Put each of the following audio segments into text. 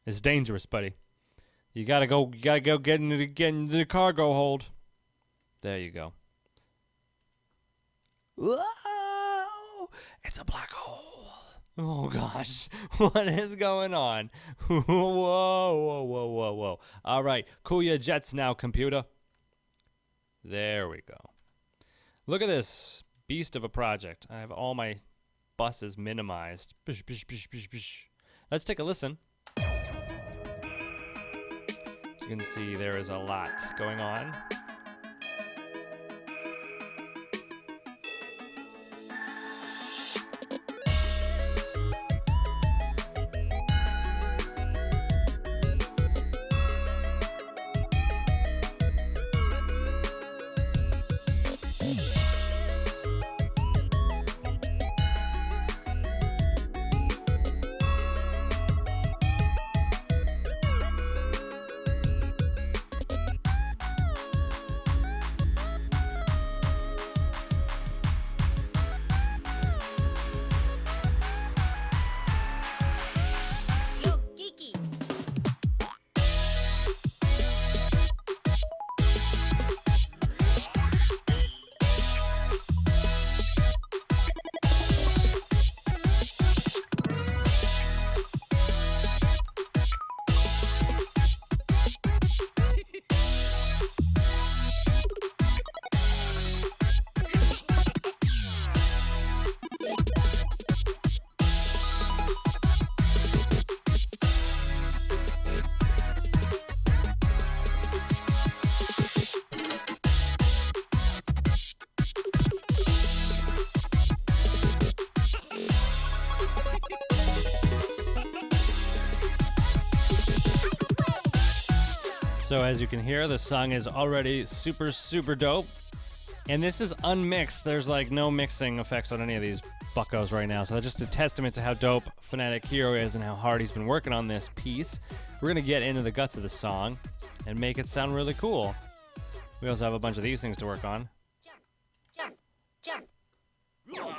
It's dangerous, buddy. You gotta go get into the cargo hold. There you go. Whoa! It's a black hole. Oh gosh, what is going on? Whoa, whoa, whoa, whoa, whoa. All right, cool your jets now, computer. There we go. Look at this beast of a project. I have all my buses minimized. Bish, bish, bish, bish, bish. Let's take a listen. As you can see, there is a lot going on. So as you can hear, the song is already super, super dope. And this is unmixed. There's like no mixing effects on any of these buckos right now. So that's just a testament to how dope Phonetic Hero is and how hard he's been working on this piece. We're going to get into the guts of the song and make it sound really cool. We also have a bunch of these things to work on. Jump, jump, jump.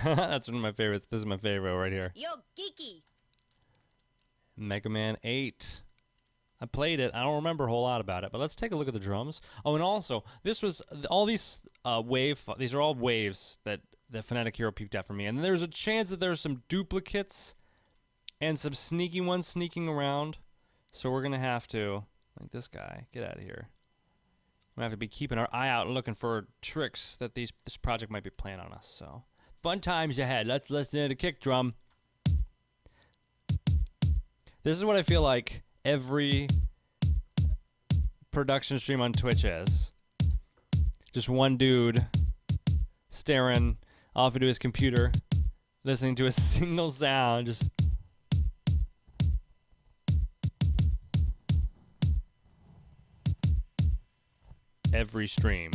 That's one of my favorites. This is my favorite right here. Yo, geeky. Mega Man 8. I played it. I don't remember a whole lot about it, but let's take a look at the drums. Oh, and also, this was all these these are all waves that Phonetic Hero peeped out for me. And there's a chance that there's some duplicates and some sneaky ones sneaking around. So we're gonna have to, like this guy, get out of here. We're gonna have to be keeping our eye out and looking for tricks that this project might be playing on us. So fun times ahead. Let's listen to the kick drum. This is what I feel like every production stream on Twitch is. Just one dude staring off into his computer, listening to a single sound, just... every stream.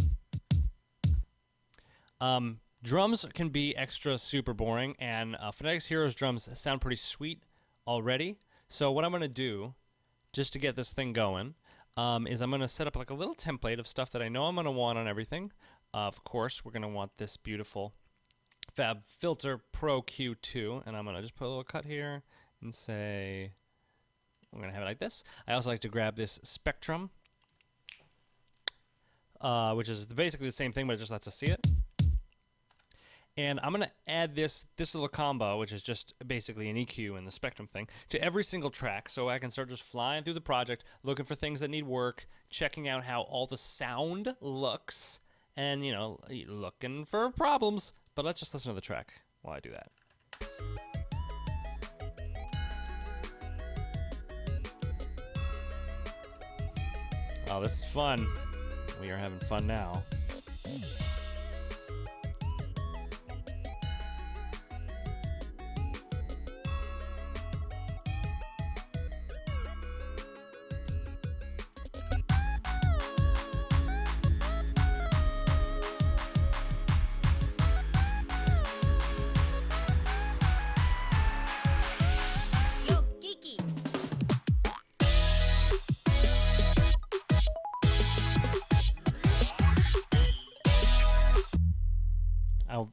Drums can be extra super boring, and Phonetic Hero's drums sound pretty sweet already. So what I'm going to do, just to get this thing going, is I'm going to set up like a little template of stuff that I know I'm going to want on everything. Of course, we're going to want this beautiful Fab Filter Pro Q2, and I'm going to just put a little cut here and say, I'm going to have it like this. I also like to grab this Spectrum, which is basically the same thing, but it just lets us see it. And I'm going to add this little combo, which is just basically an EQ and the Spectrum thing, to every single track, so I can start just flying through the project, looking for things that need work, checking out how all the sound looks, and, you know, looking for problems. But let's just listen to the track while I do that. Oh, this is fun. We are having fun now.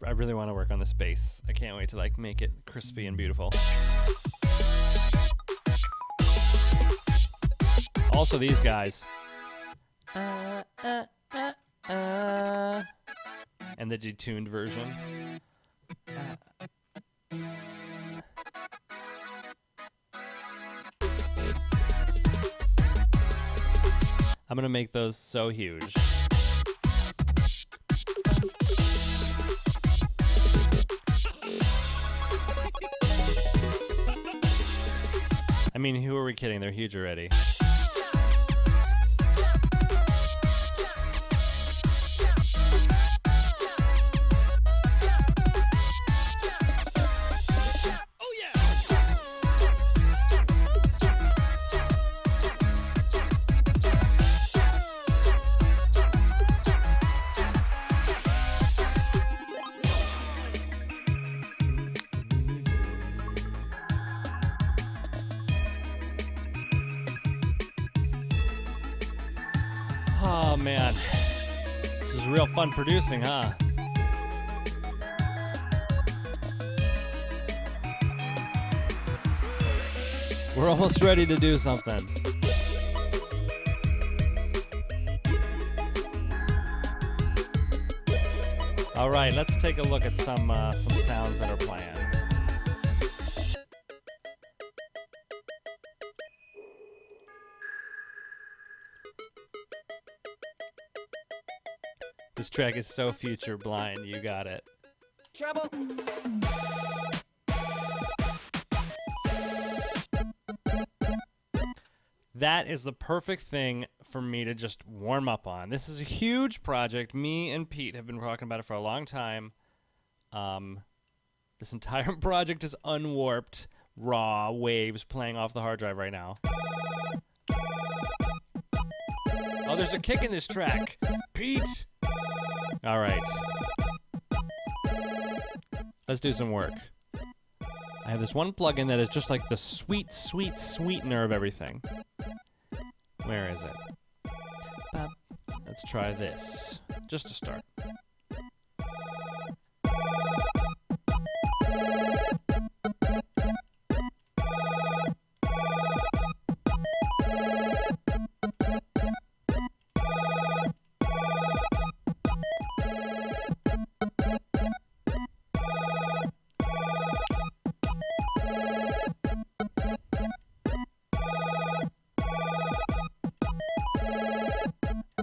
I really want to work on this bass. I can't wait to like make it crispy and beautiful. Also, these guys. And the detuned version. I'm gonna make those so huge. I mean, who are we kidding? They're huge already. Oh man, this is real fun producing, huh? We're almost ready to do something. All right, let's take a look at some sounds that are playing. This track is so future blind, you got it. Trouble. That is the perfect thing for me to just warm up on. This is a huge project. Me and Pete have been talking about it for a long time. This entire project is unwarped, raw waves playing off the hard drive right now. Oh, there's a kick in this track. Pete! All right. Let's do some work. I have this one plugin that is just like the sweet, sweet sweetener of everything. Where is it? Let's try this, just to start.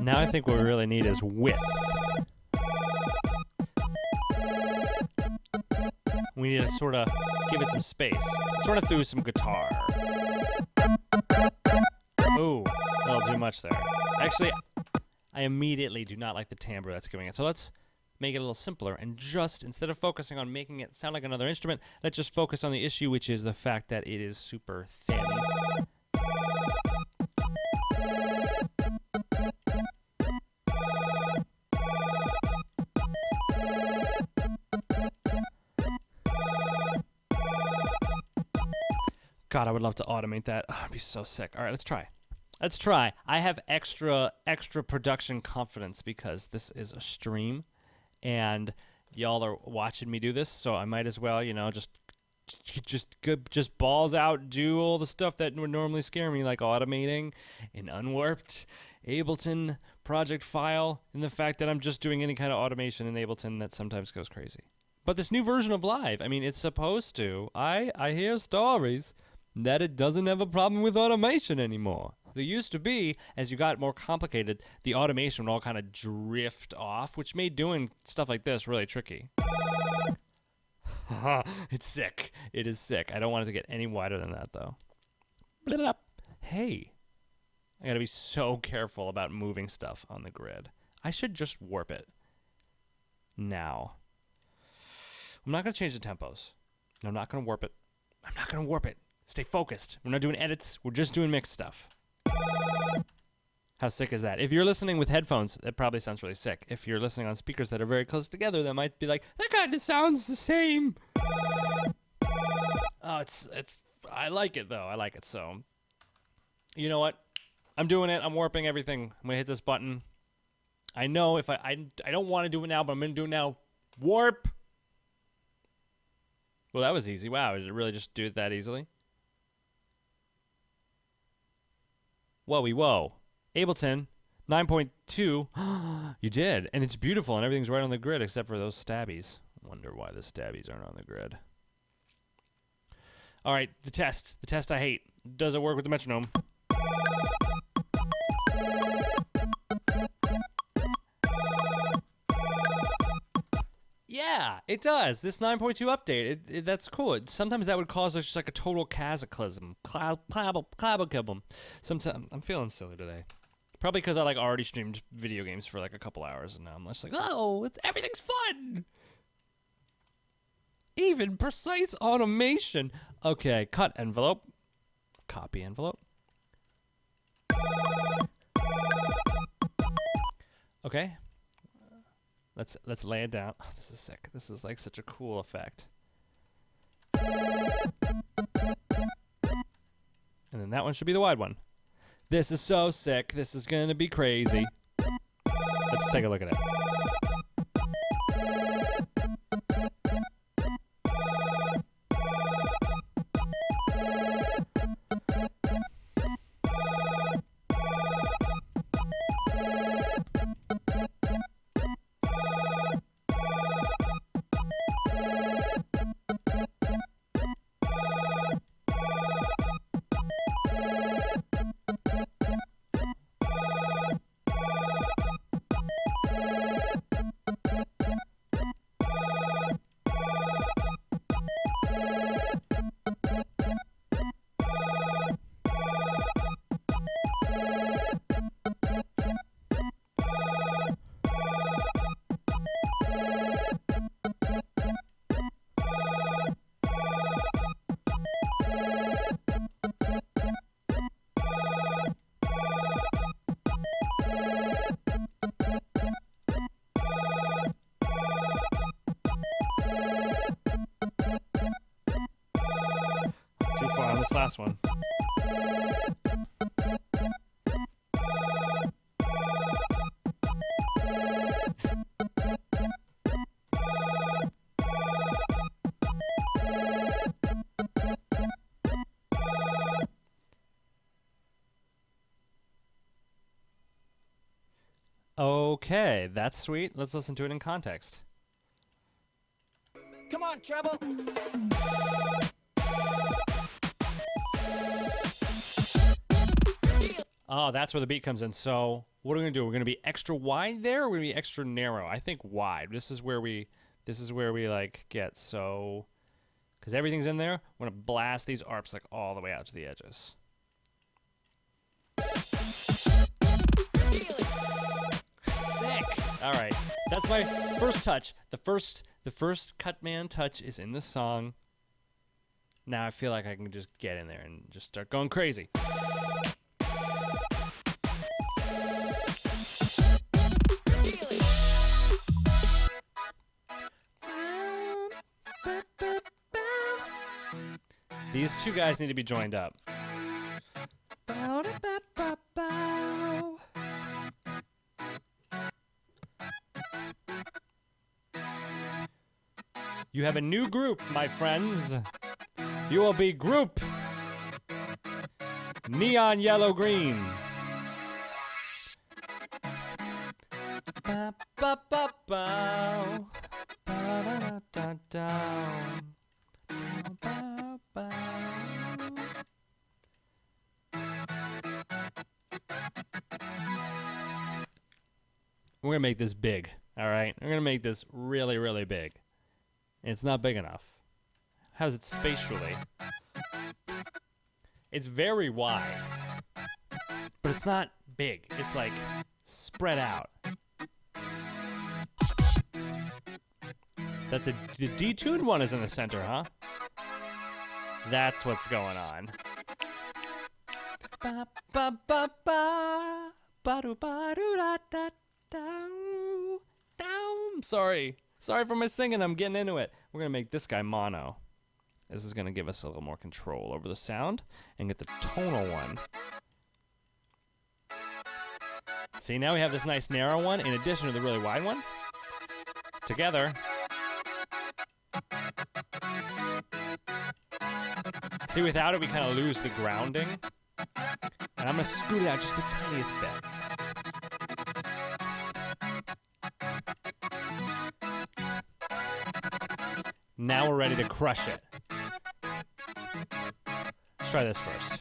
Now I think what we really need is width. We need to sort of give it some space. Sort of through some guitar. Ooh, a little too much there. Actually, I immediately do not like the timbre that's giving it. So let's make it a little simpler and just, instead of focusing on making it sound like another instrument, let's just focus on the issue, which is the fact that it is super thin. God, I would love to automate that. Oh, I'd be so sick. All right, let's try. Let's try. I have extra production confidence because this is a stream, and y'all are watching me do this, so I might as well, you know, just balls out, do all the stuff that would normally scare me, like automating an unwarped Ableton project file, and the fact that I'm just doing any kind of automation in Ableton that sometimes goes crazy. But this new version of Live, I mean, it's supposed to. I hear stories that it doesn't have a problem with automation anymore. There used to be, as you got more complicated, the automation would all kind of drift off, which made doing stuff like this really tricky. It's sick. It is sick. I don't want it to get any wider than that, though. Hey, I gotta be so careful about moving stuff on the grid. I should just warp it. Now. I'm not gonna change the tempos. I'm not gonna warp it. I'm not gonna warp it. Stay focused. We're not doing edits. We're just doing mixed stuff. How sick is that? If you're listening with headphones, it probably sounds really sick. If you're listening on speakers that are very close together, that might be like, that kind of sounds the same. Oh, it's. I like it though. I like it. So, you know what? I'm doing it. I'm warping everything. I'm gonna hit this button. I know if I don't want to do it now, but I'm gonna do it now. Warp. Well, that was easy. Wow, did it really just do it that easily? Whoa. Ableton, 9.2. You did, and it's beautiful, and everything's right on the grid except for those stabbies. Wonder why the stabbies aren't on the grid. All right, the test. The test I hate. Does it work with the metronome? Yeah, it does. This 9.2 update, that's cool. Sometimes that would cause just like a total cataclysm. Claboclibum. Sometimes I'm feeling silly today. Probably because I like already streamed video games for like a couple hours, and now I'm just like, oh, everything's fun. Even precise automation. Okay, cut envelope. Copy envelope. Okay. Let's lay it down. Oh, this is sick. This is like such a cool effect. And then that one should be the wide one. This is so sick. This is gonna be crazy. Let's take a look at it. Too far on this last one. Okay, that's sweet. Let's listen to it in context. Come on, treble. Oh, that's where the beat comes in. So what are we gonna do? We're gonna be extra wide there, or we're gonna be extra narrow? I think wide. This is where we like get so, because everything's in there. We're gonna blast these arps like all the way out to the edges. Sick. All right, that's my first touch. The first CUTMAn touch is in the song. Now I feel like I can just get in there and just start going crazy. These two guys need to be joined up. You have a new group, my friends. You will be group neon yellow green. Ba ba ba bow. Ba da da da. Ba ba. We're gonna make this big, all right? We're gonna make this really, really big. And it's not big enough. How's it spatially? It's very wide, but it's not big. It's like spread out. That the detuned one is in the center, huh? That's what's going on. Ba ba ba ba ba do ba do da da down down. Sorry for my singing. I'm getting into it. We're gonna make this guy mono. This is gonna give us a little more control over the sound and get the tonal one. See, now we have this nice narrow one in addition to the really wide one. Together. See, without it, we kind of lose the grounding. And I'm going to scoot it out just the tiniest bit. Now we're ready to crush it. Let's try this first.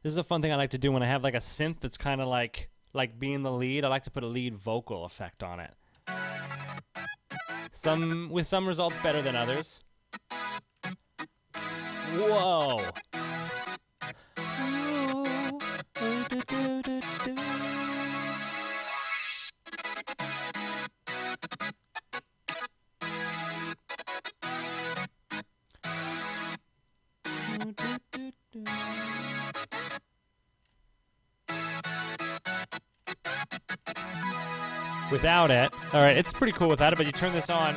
This is a fun thing I like to do when I have like a synth that's kind of like being the lead. I like to put a lead vocal effect on it. With some results better than others. Whoa. Without it, all right, it's pretty cool without it, but you turn this on.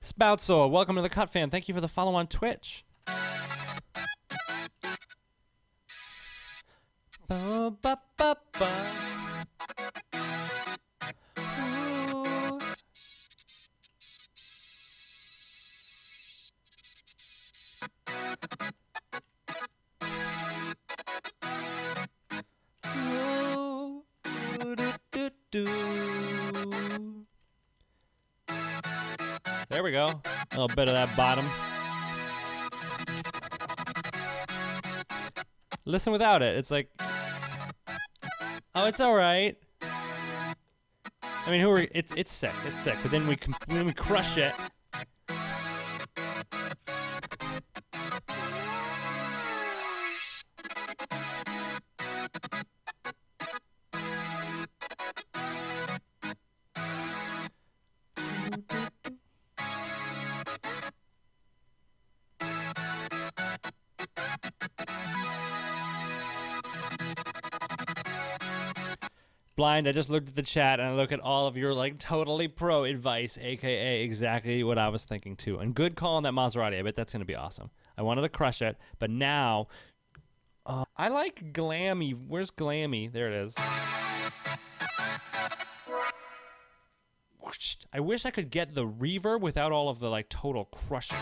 Spoutsoul, welcome to the CUTMAn. Thank you for the follow on Twitch. Ba, ba, ba, ba. There we go. A little bit of that bottom. Listen without it. It's like, oh, it's all right. I mean, it's sick. It's sick. But then when we crush it. Blind, I just looked at the chat and I look at all of your like totally pro advice, aka exactly what I was thinking too. And good call on that Maserati. I bet that's gonna be awesome. I wanted to crush it, but now I like Glammy. Where's Glammy? There it is. I wish I could get the reverb without all of the like total crushing.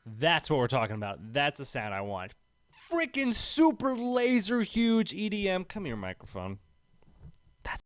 That's what we're talking about. That's the sound I want. Freaking super laser huge EDM. Come here, microphone. That's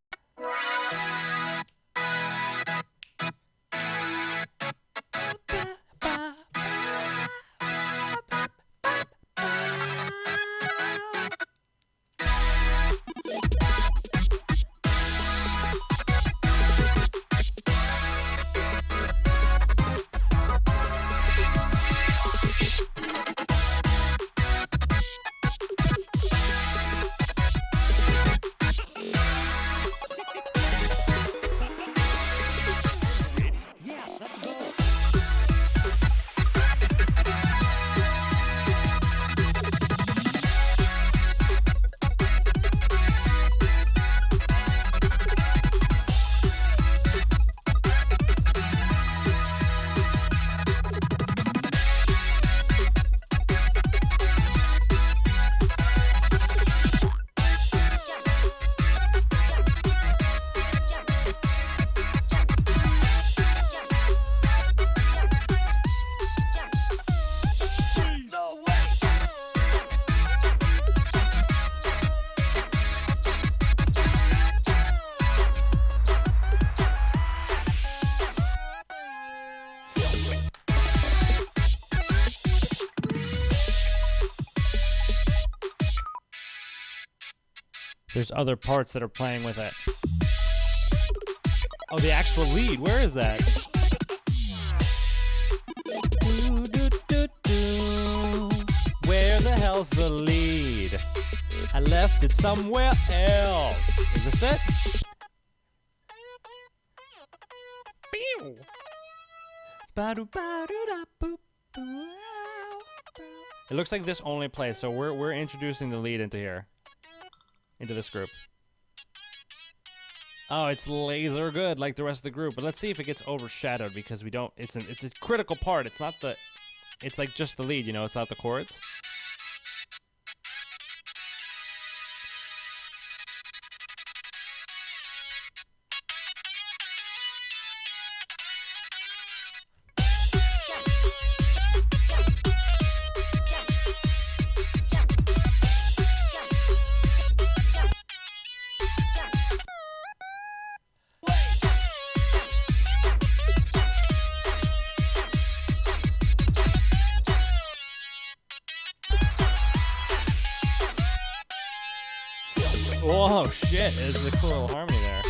There's other parts that are playing with it. Oh, the actual lead. Where is that? Where the hell's the lead? I left it somewhere else. Is this it? Phew. It looks like this only plays, so we're introducing the lead into here, into this group. Oh, it's laser good like the rest of the group, but let's see if it gets overshadowed because we don't. It's a critical part. It's not the. It's like just the lead, you know. It's not the chords. Whoa, shit, there's a cool little harmony there.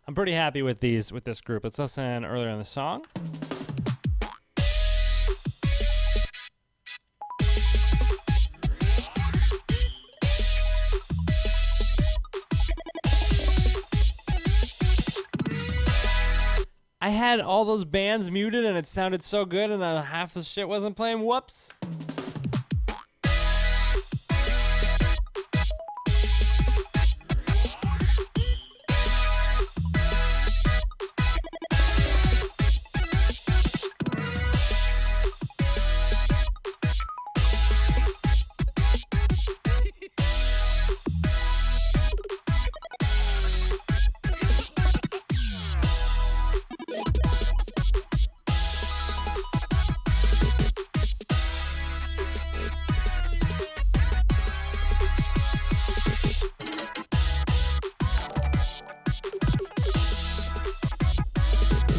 I'm pretty happy with this group. Let's listen earlier in the song. I had all those bands muted and it sounded so good and then half the shit wasn't playing. Whoops.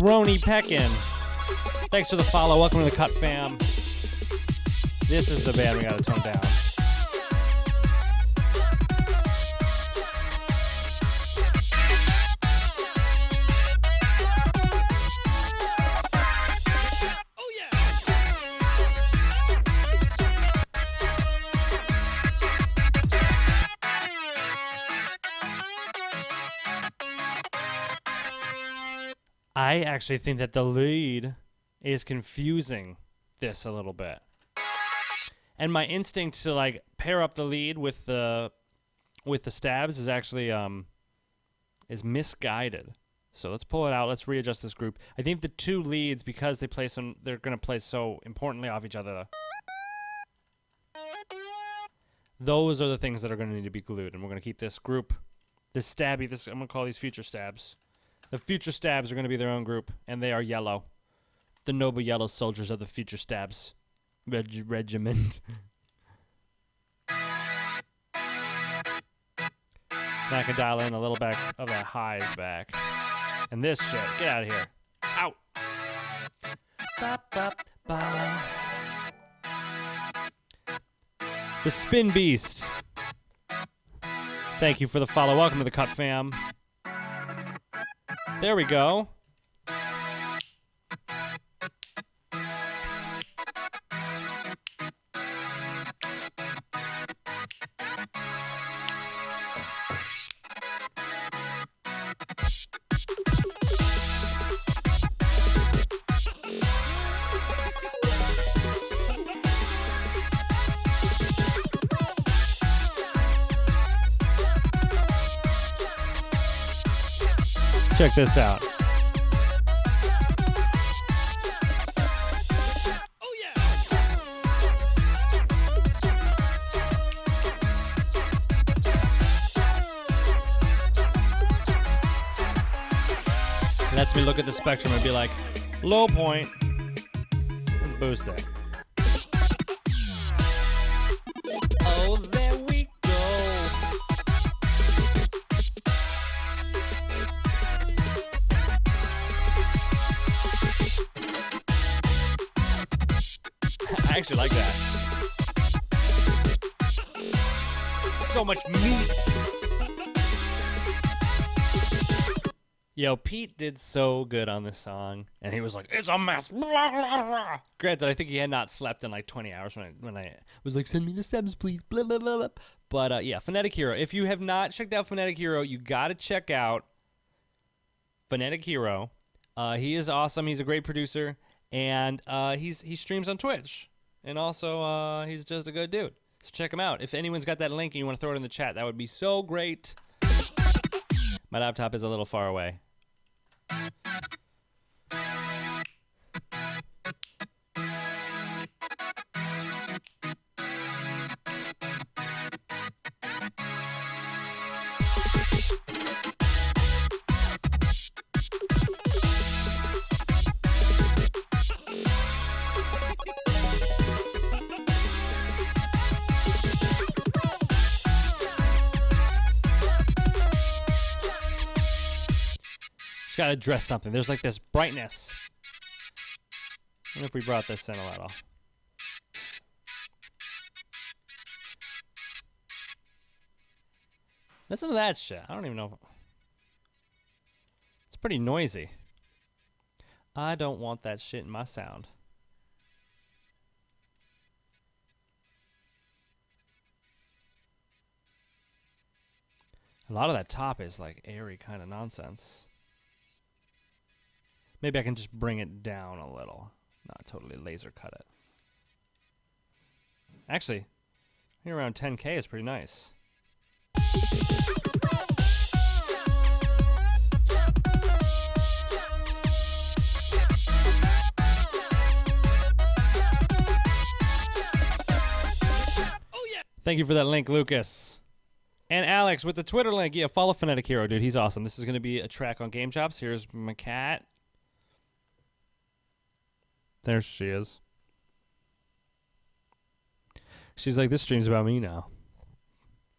Roni Peckin. Thanks for the follow. Welcome to the Cut Fam. This is the band we gotta tone down. Oh yeah. I actually think that the lead is confusing this a little bit. And my instinct to like pair up the lead with the stabs is actually is misguided. So let's pull it out. Let's readjust this group. I think the two leads, because they're going to play so importantly off each other. Those are the things that are going to need to be glued, and we're going to keep this group, this stabby. I'm going to call these future stabs. The future stabs are going to be their own group, and they are yellow. The noble yellow soldiers of the future stabs regiment. Now I can dial in a little back of that highs back. And this shit, get out of here. Out. Ba, ba, ba. The Spin Beast. Thank you for the follow. Welcome to the Cut Fam. There we go. Check this out. Oh yeah. Lets me look at the spectrum and be like, low point. Let's boost it. Oh, there we go. I actually like that. So much meat. Yo, Pete did so good on this song, and he was like, "It's a mess." Granted, I think he had not slept in like 20 hours when I was like, "Send me the stems, please." Blah, blah, blah, blah. But yeah, Phonetic Hero. If you have not checked out Phonetic Hero, you gotta check out Phonetic Hero. He is awesome. He's a great producer, and he streams on Twitch, and also he's just a good dude. So check him out. If anyone's got that link and you want to throw it in the chat, that would be so great. My laptop is a little far away. Gotta address something. There's like this brightness. I wonder if we brought this in a little. Listen to that shit. I don't even know if it's pretty noisy. I don't want that shit in my sound. A lot of that top is like airy kind of nonsense. Maybe I can just bring it down a little. Not totally laser cut it. Actually, here around 10K is pretty nice. Oh yeah. Thank you for that link, Lucas. And Alex with the Twitter link. Yeah, follow Phonetic Hero, dude. He's awesome. This is going to be a track on Game Chops. Here's my cat. There she is. She's like, this stream's about me now.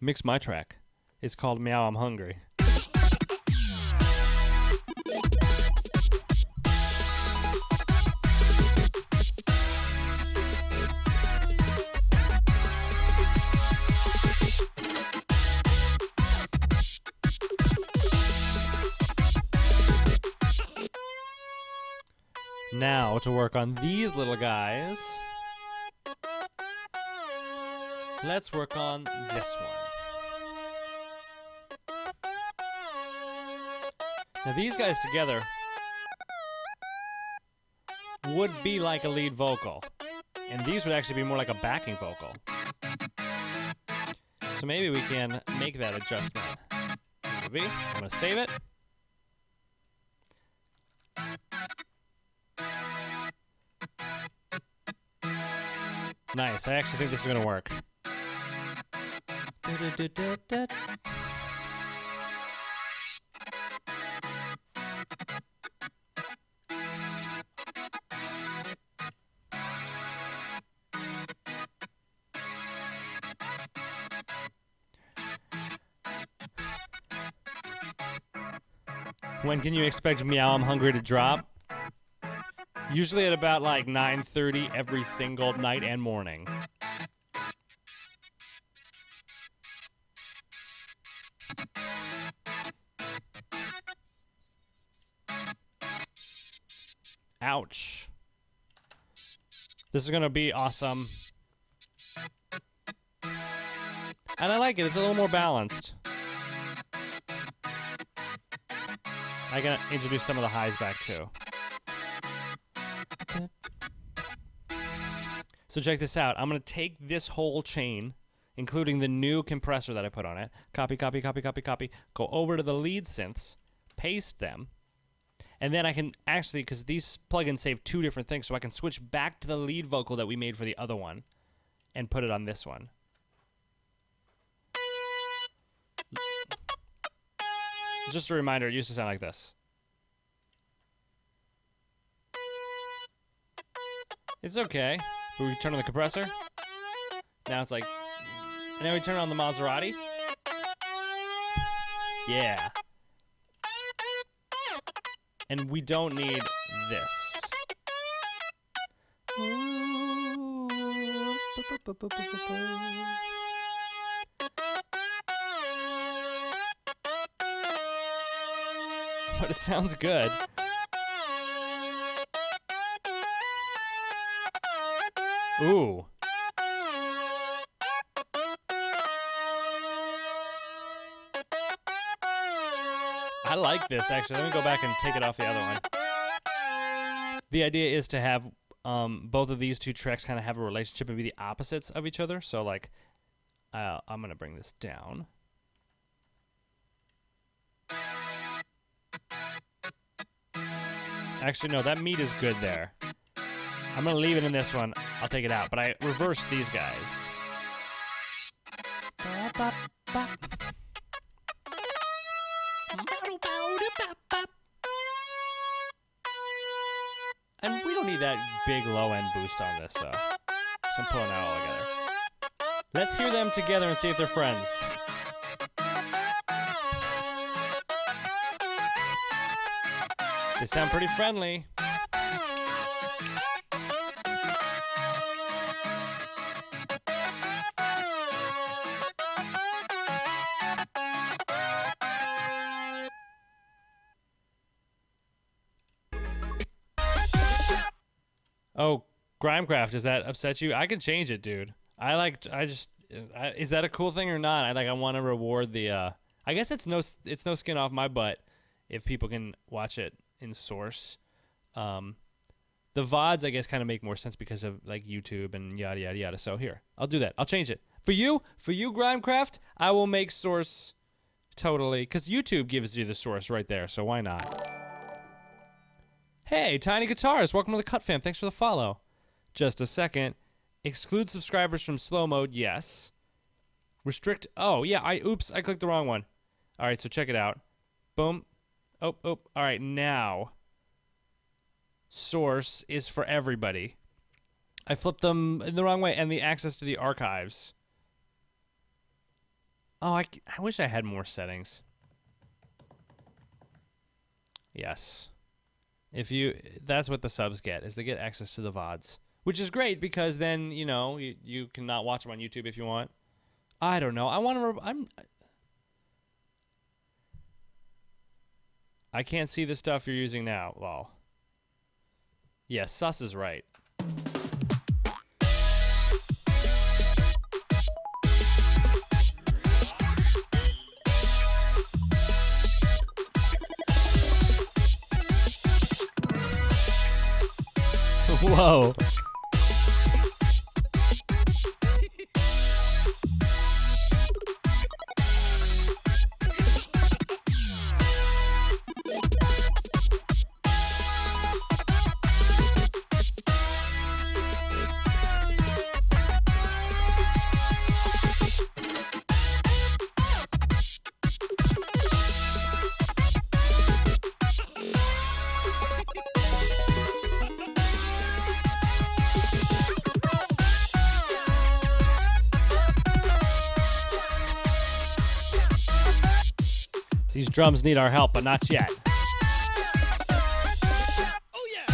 Mix my track. It's called Meow, I'm Hungry. Now to work on these little guys. Let's work on this one. Now these guys together would be like a lead vocal. And these would actually be more like a backing vocal. So maybe we can make that adjustment. Maybe. I'm going to save it. Nice. I actually think this is going to work. When can you expect Meow I'm Hungry to drop? Usually at about like 9:30 every single night and morning. Ouch. This is gonna be awesome. And I like it, it's a little more balanced. I gotta introduce some of the highs back too. So check this out. I'm going to take this whole chain, including the new compressor that I put on it, copy, copy, copy, copy, copy, go over to the lead synths, paste them, and then I can actually, because these plugins save two different things, so I can switch back to the lead vocal that we made for the other one and put it on this one. Just a reminder, it used to sound like this. It's okay. But we turn on the compressor. Now it's like... And then we turn on the Maserati. Yeah. And we don't need this. Ooh. But it sounds good. Ooh. I like this, actually. Let me go back and take it off the other one. The idea is to have both of these two tracks kind of have a relationship and be the opposites of each other. So, like, I'm going to bring this down. Actually, no, that meat is good there. I'm going to leave it in this one. I'll take it out. But I reversed these guys. And we don't need that big low-end boost on this, so I'm pulling that all together. Let's hear them together and see if they're friends. They sound pretty friendly. Oh, Grimecraft, does that upset you? I can change it, dude. Is that a cool thing or not? I want to reward the, I guess it's no skin off my butt if people can watch it in source. The VODs, I guess, kind of make more sense because of, like, YouTube and yada, yada, yada. So here, I'll do that. I'll change it. For you, Grimecraft, I will make source totally, because YouTube gives you the source right there, so why not? Hey, Tiny Guitarist, welcome to the Cut Fam. Thanks for the follow. Just a second. Exclude subscribers from slow mode, yes. Restrict, oh, yeah, I clicked the wrong one. All right, so check it out. Boom. Oh, all right, now. Source is for everybody. I flipped them in the wrong way, and the access to the archives. Oh, I wish I had more settings. Yes. That's what the subs get, is they get access to the VODs. Which is great, because then, you know, you can not watch them on YouTube if you want. I don't know. I can't see the stuff you're using now, lol. Yes, Sus is right. Whoa. These drums need our help, but not yet. Oh yeah!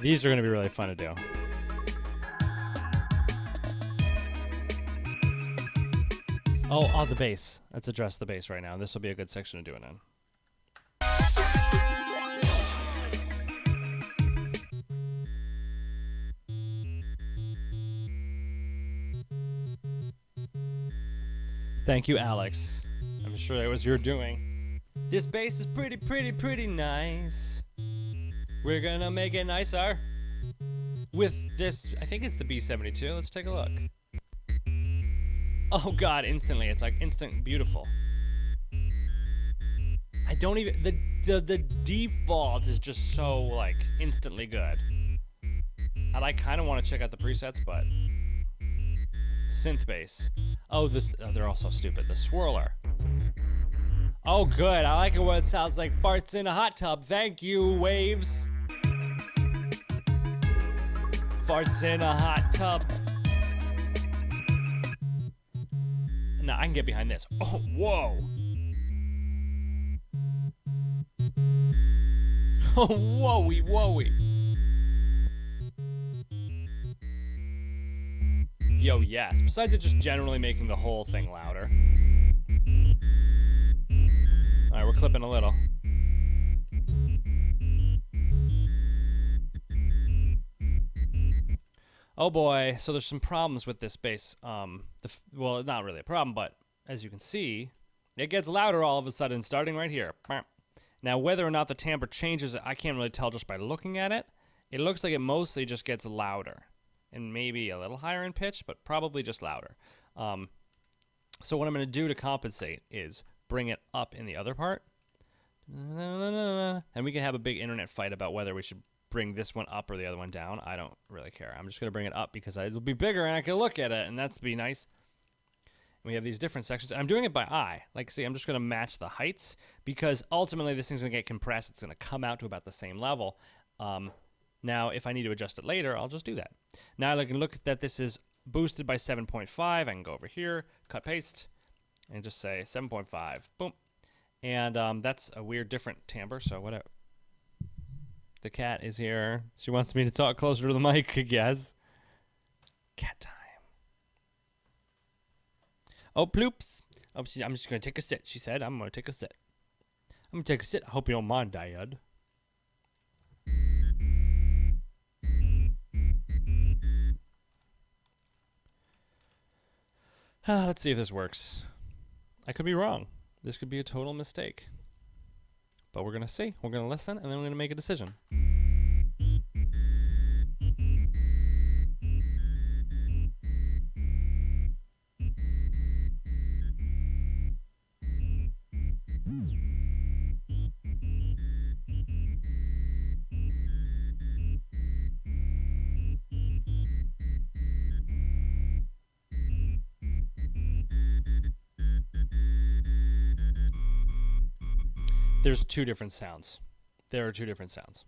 These are going to be really fun to do. Oh, the bass. Let's address the bass right now. This will be a good section to do it in. Thank you, Alex. I'm sure that was your doing. This bass is pretty nice. We're gonna make it nicer with this. I think it's the B72. Let's take a look. Oh God, instantly. It's like instant beautiful. I don't even, the default is just so like instantly good. I like kind of want to check out the presets, but synth bass. Oh, they're all so stupid. The swirler. Oh, good. I like it when it sounds like farts in a hot tub. Thank you, Waves. Farts in a hot tub. Now I can get behind this. Oh, whoa. Oh, whoa-y. Yo, yes. Besides it just generally making the whole thing louder. Alright, we're clipping a little. Oh boy, so there's some problems with this bass. Well, not really a problem, but as you can see, it gets louder all of a sudden, starting right here. Now, whether or not the timbre changes, I can't really tell just by looking at it. It looks like it mostly just gets louder, and maybe a little higher in pitch, but probably just louder. So what I'm going to do to compensate is bring it up in the other part. And we can have a big internet fight about whether we should bring this one up or the other one down. I don't really care. I'm just going to bring it up because it'll be bigger and I can look at it, and that's be nice. We have these different sections. I'm doing it by eye. Like, see, I'm just going to match the heights because ultimately this thing's going to get compressed. It's going to come out to about the same level. Now, if I need to adjust it later, I'll just do that. Now I can look that this is boosted by 7.5. I can go over here, cut, paste, and just say 7.5. Boom. And that's a weird different timbre, so whatever. The cat is here. She wants me to talk closer to the mic, I guess. Cat time. Oh, ploops. Oh, I'm just going to take a sit. She said, I'm going to take a sit. I'm going to take a sit. I hope you don't mind, Dad. Let's see if this works. I could be wrong. This could be a total mistake. But we're going to see. We're going to listen, and then we're going to make a decision. There's two different sounds. There are two different sounds.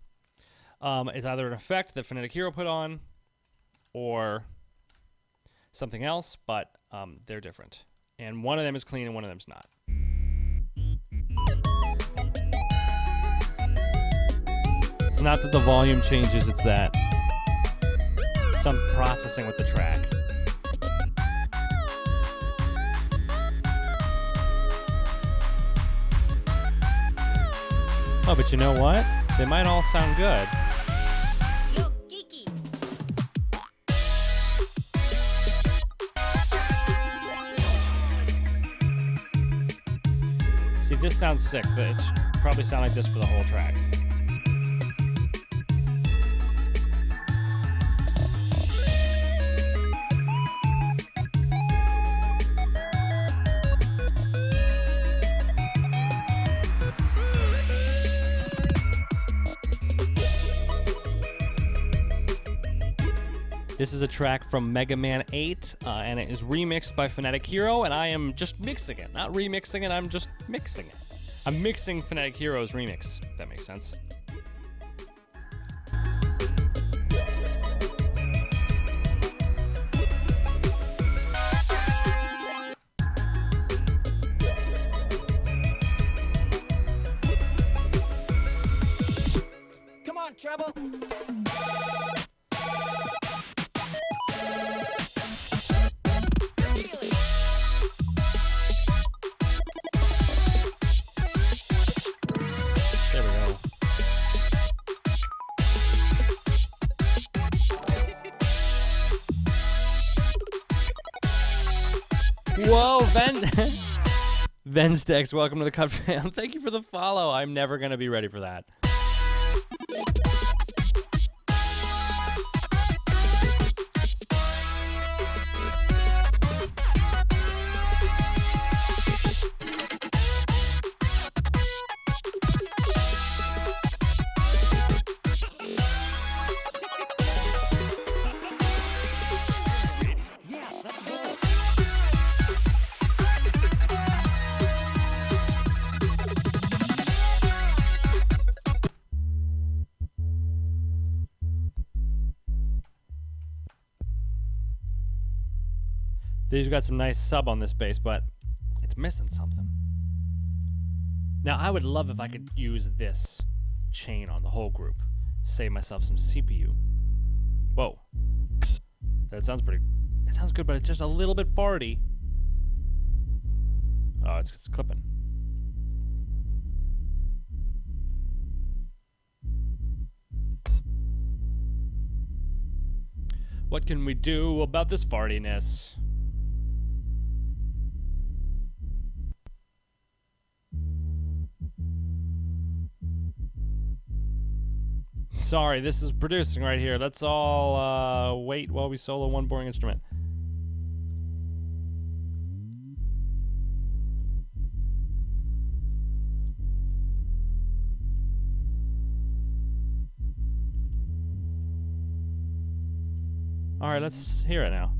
It's either an effect that Phonetic Hero put on or something else, but they're different. And one of them is clean and one of them's not. It's not that the volume changes, it's that some processing with the track. Oh, but you know what? They might all sound good. Yo, Kiki. See, this sounds sick, but it should probably sound like this for the whole track. This is a track from Mega Man 8, and it is remixed by Phonetic Hero, and I am just mixing it. Not remixing it, I'm just mixing it. I'm mixing Phonetic Hero's remix, if that makes sense. Come on, Trevor. Really? There we go. Whoa, Venstex, welcome to the Cut Fam. Thank you for the follow. I'm never going to be ready for that. Yeah, let's go. These got some nice sub on this bass, but it's missing something. Now, I would love if I could use this chain on the whole group. Save myself some CPU. Whoa. That sounds pretty It sounds good, but it's just a little bit farty. Oh, it's clipping. What can we do about this fartiness? Sorry, this is producing right here. Let's all wait while we solo one boring instrument. All right, let's hear it now.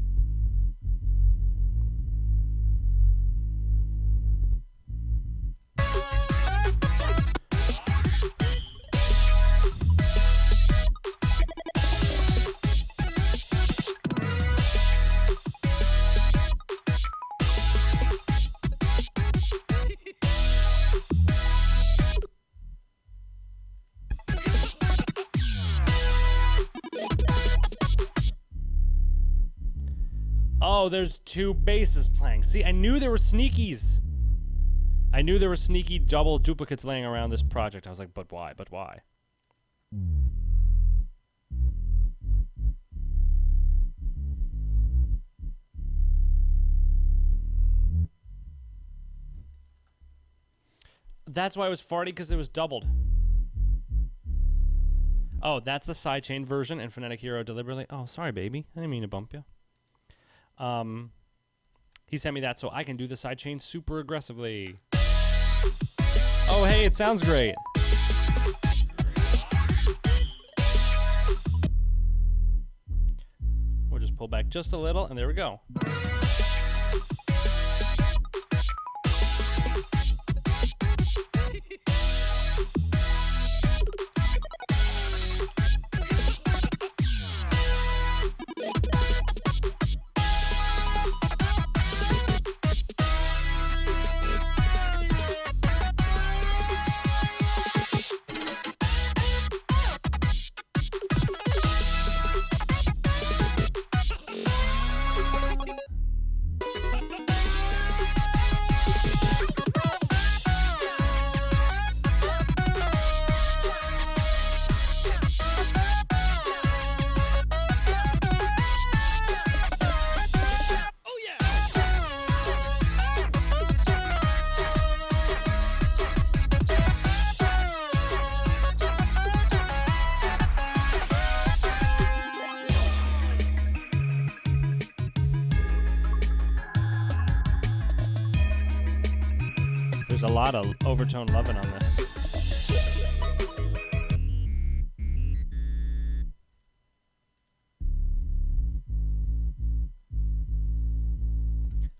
Oh, there's two basses playing. See, I knew there were sneakies. I knew there were sneaky double duplicates laying around this project. I was like, but why? But why? That's why it was farty, because it was doubled. Oh, that's the sidechain version, and Phonetic Hero deliberately. Oh, sorry, baby. I didn't mean to bump you. He sent me that so I can do the sidechain super aggressively. Oh, hey, it sounds great. We'll just pull back just a little, and there we go. There's a lot of overtone loving on this.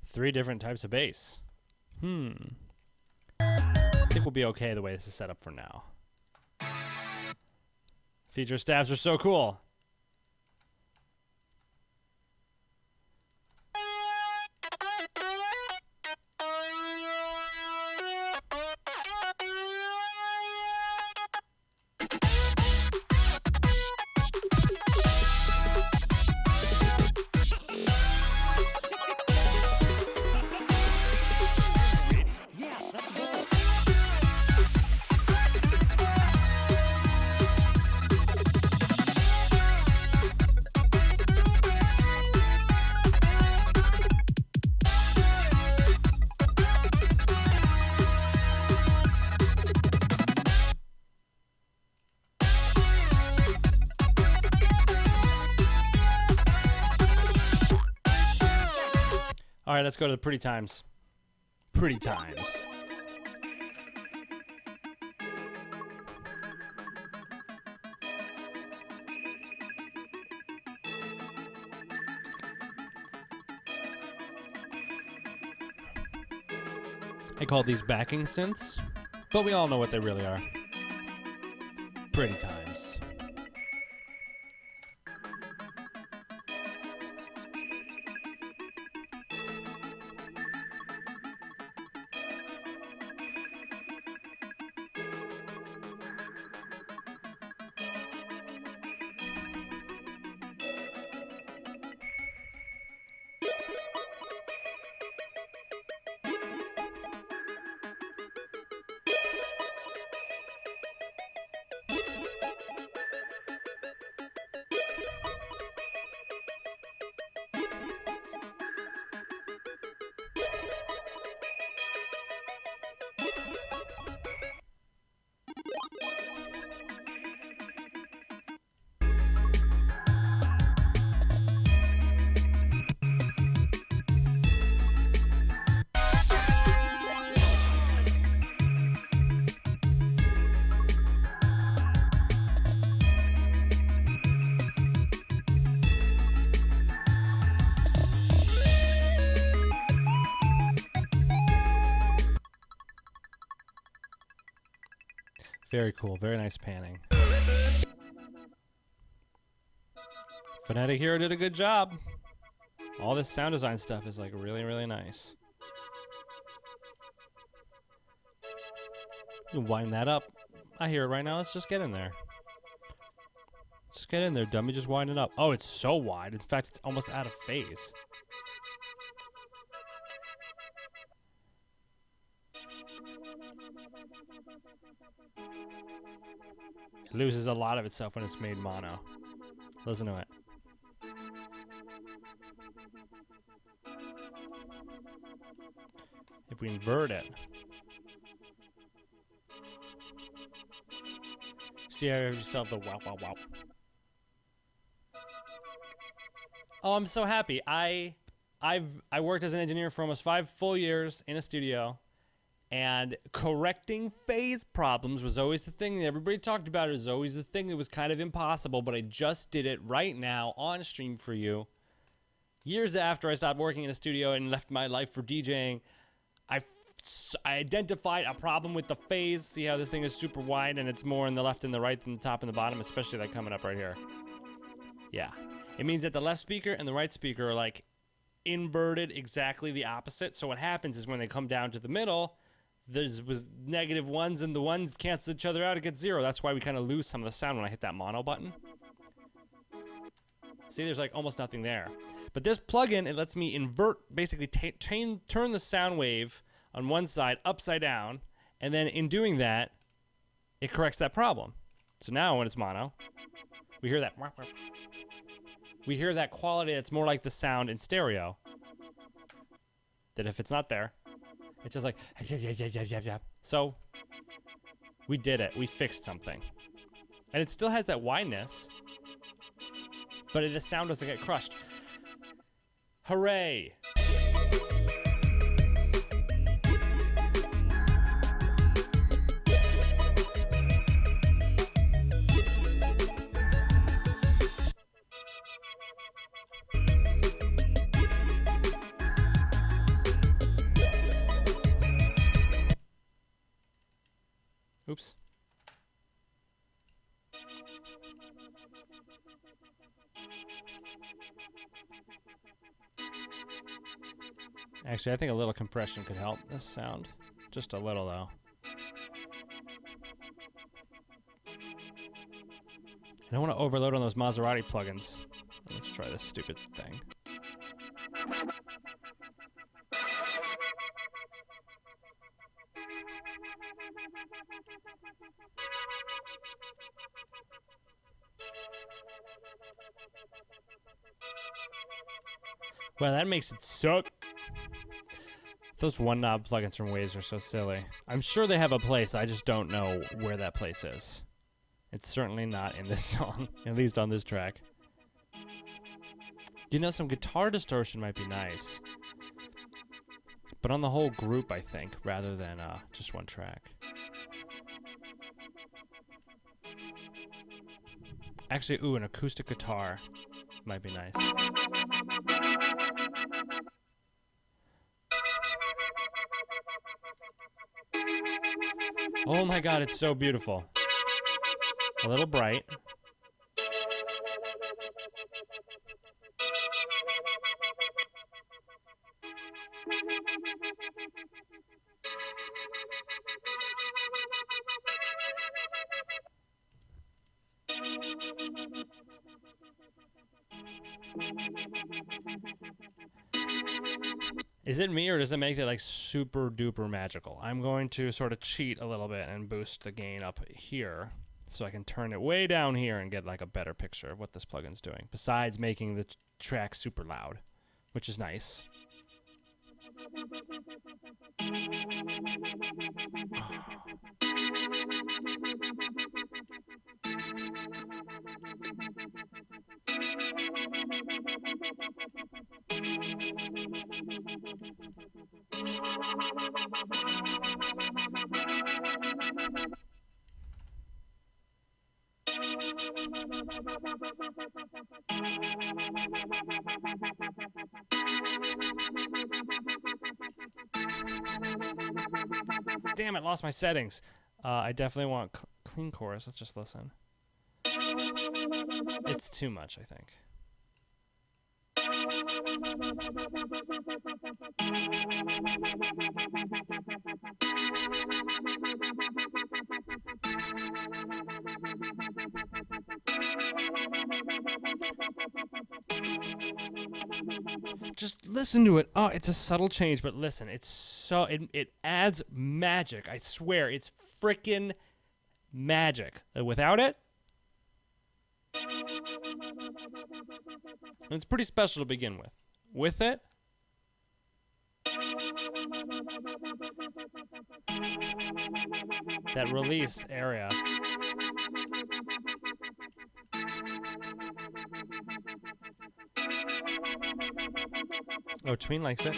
Three different types of bass. I think we'll be okay the way this is set up for now. Feature stabs are so cool. Yeah, let's go. All right, let's go to the pretty times. Pretty times. I call these backing synths, but we all know what they really are. Pretty times. Very cool. Very nice panning. Phonetic here did a good job. All this sound design stuff is like really, really nice. You can wind that up. I hear it right now. Let's just get in there. Just get in there, dummy. Just wind it up. Oh, it's so wide. In fact, it's almost out of phase. It loses a lot of itself when it's made mono. Listen to it. If we invert it, see how you still have the wow, wow, wow. Oh, I'm so happy. I worked as an engineer for almost 5 full years in a studio, and correcting phase problems was always the thing that everybody talked about. It was always the thing that was kind of impossible, but I just did it right now on stream for you. Years after I stopped working in a studio and left my life for DJing, I identified a problem with the phase. See how this thing is super wide and it's more in the left and the right than the top and the bottom, especially like coming up right here. Yeah. It means that the left speaker and the right speaker are like inverted exactly the opposite. So what happens is when they come down to the middle, there's was negative ones and the ones cancel each other out. It gets 0. That's why we kind of lose some of the sound when I hit that mono button. See, there's like almost nothing there. But this plugin, it lets me invert, basically turn the sound wave on one side upside down, and then in doing that, it corrects that problem. So now when it's mono, we hear that. We hear that quality that's more like the sound in stereo. That if it's not there, it's just like, yeah. So we did it. We fixed something. And it still has that wideness, but the sound doesn't get crushed. Hooray! Oops. Actually, I think a little compression could help this sound. Just a little, though. I don't want to overload on those Maserati plugins. Let's try this stupid thing. Well, that makes it suck. Those one knob plugins from Waves are so silly. I'm sure they have a place, I just don't know where that place is. It's certainly not in this song, at least on this track. You know, some guitar distortion might be nice. But on the whole group, I think, rather than just one track. Actually, ooh, an acoustic guitar might be nice. Oh my god, it's so beautiful. A little bright. Is it me, or does it make it like super duper magical? I'm going to sort of cheat a little bit and boost the gain up here so I can turn it way down here and get like a better picture of what this plugin's doing, besides making the track super loud, which is nice. Damn it, lost my settings. I definitely want clean chorus. Let's just listen. It's too much, I think. Just listen to it. Oh, it's a subtle change, but listen, it's so it adds magic. I swear, it's freaking magic. Without it, and it's pretty special to begin with. With it, that release area. Oh, Tween likes it.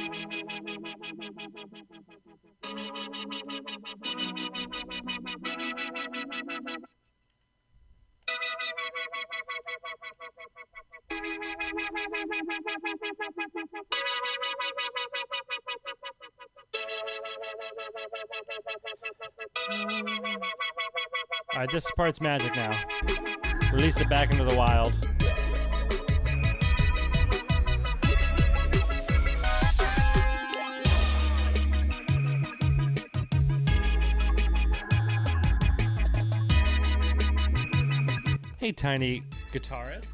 All right, this part's magic now. Release it back into the wild. Hey, tiny guitarist.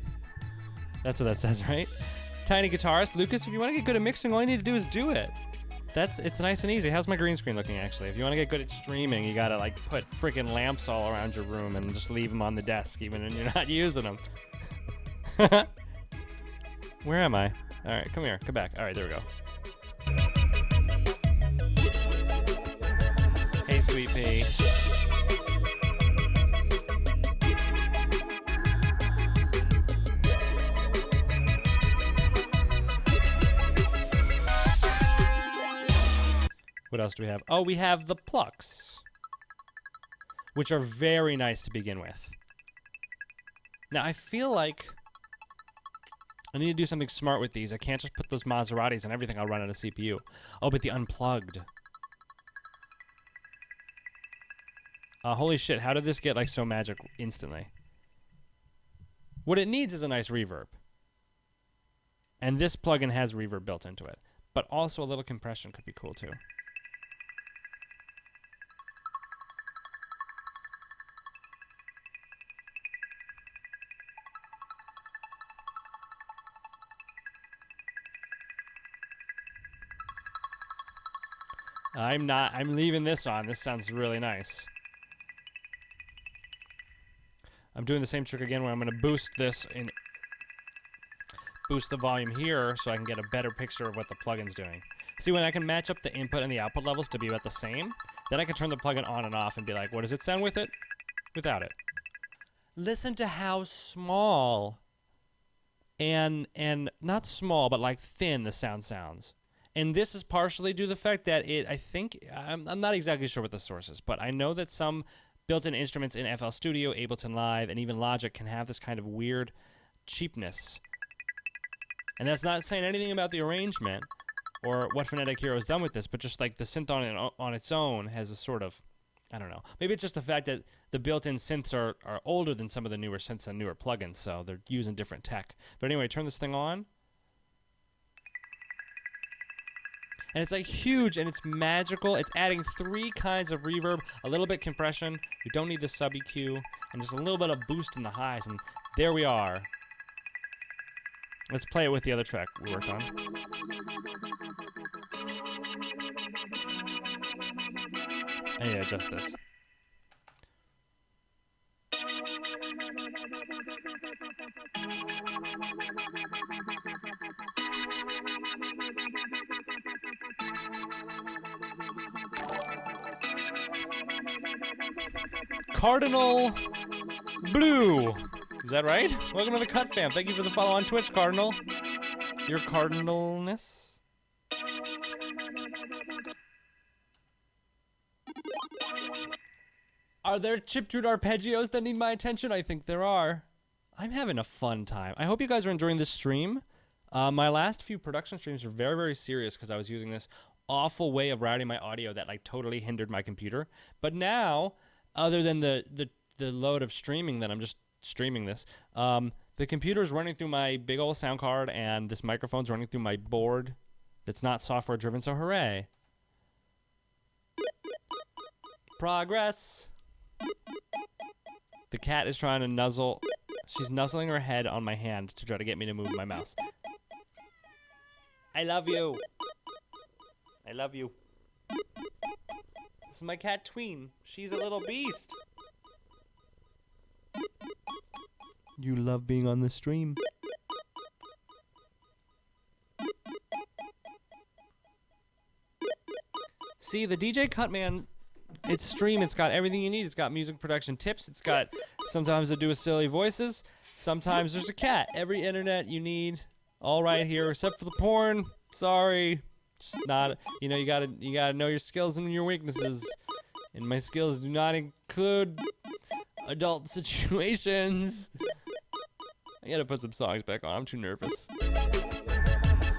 That's what that says, right? Tiny guitarist. Lucas, if you want to get good at mixing, all you need to do is do it. It's nice and easy. How's my green screen looking, actually? If you want to get good at streaming, you gotta like put freaking lamps all around your room and just leave them on the desk even when you're not using them. Where am I? All right, come here. Come back. All right, there we go. Hey, sweet pea. What else do we have? Oh, we have the plucks, which are very nice to begin with. Now, I feel like I need to do something smart with these. I can't just put those Maseratis and everything. I'll run out of CPU. Oh, but the unplugged. Holy shit, how did this get like so magic instantly? What it needs is a nice reverb. And this plugin has reverb built into it. But also a little compression could be cool too. I'm leaving this on. This sounds really nice. I'm doing the same trick again where I'm going to boost this and boost the volume here so I can get a better picture of what the plugin's doing. See, when I can match up the input and the output levels to be about the same, then I can turn the plugin on and off and be like, what does it sound with it? Without it. Listen to how small and not small, but like thin the sound sounds. And this is partially due to the fact that I'm not exactly sure what the source is, but I know that some built-in instruments in FL Studio, Ableton Live, and even Logic can have this kind of weird cheapness. And that's not saying anything about the arrangement or what Phonetic Hero has done with this, but just like the synth on its own has a sort of, I don't know. Maybe it's just the fact that the built-in synths are older than some of the newer synths and newer plugins, so they're using different tech. But anyway, turn this thing on. And it's like huge and it's magical. It's adding 3 kinds of reverb, a little bit compression. We don't need the sub EQ, and just a little bit of boost in the highs. And there we are. Let's play it with the other track we worked on. I need to adjust this. Cardinal Blue. Is that right? Welcome to the Cut Fam. Thank you for the follow on Twitch, Cardinal. Your cardinalness? Are there chiptune arpeggios that need my attention? I think there are. I'm having a fun time. I hope you guys are enjoying this stream. My last few production streams were very, very serious because I was using this awful way of routing my audio that like totally hindered my computer. But now, other than the the load of streaming that I'm just streaming this. The computer's running through my big old sound card, and this microphone's running through my board that's not software driven, so hooray. Progress. The cat is trying to nuzzle. She's nuzzling her head on my hand to try to get me to move my mouse. I love you. I love you. This is my cat Tween. She's a little beast. You love being on the stream. See, the DJ CUTMAn, it's stream. It's got everything you need. It's got music production tips. It's got sometimes I do with silly voices. Sometimes there's a cat. Every internet you need, all right here, except for the porn. Sorry, it's not. You know, you gotta know your skills and your weaknesses. And my skills do not include adult situations. I gotta put some songs back on. I'm too nervous.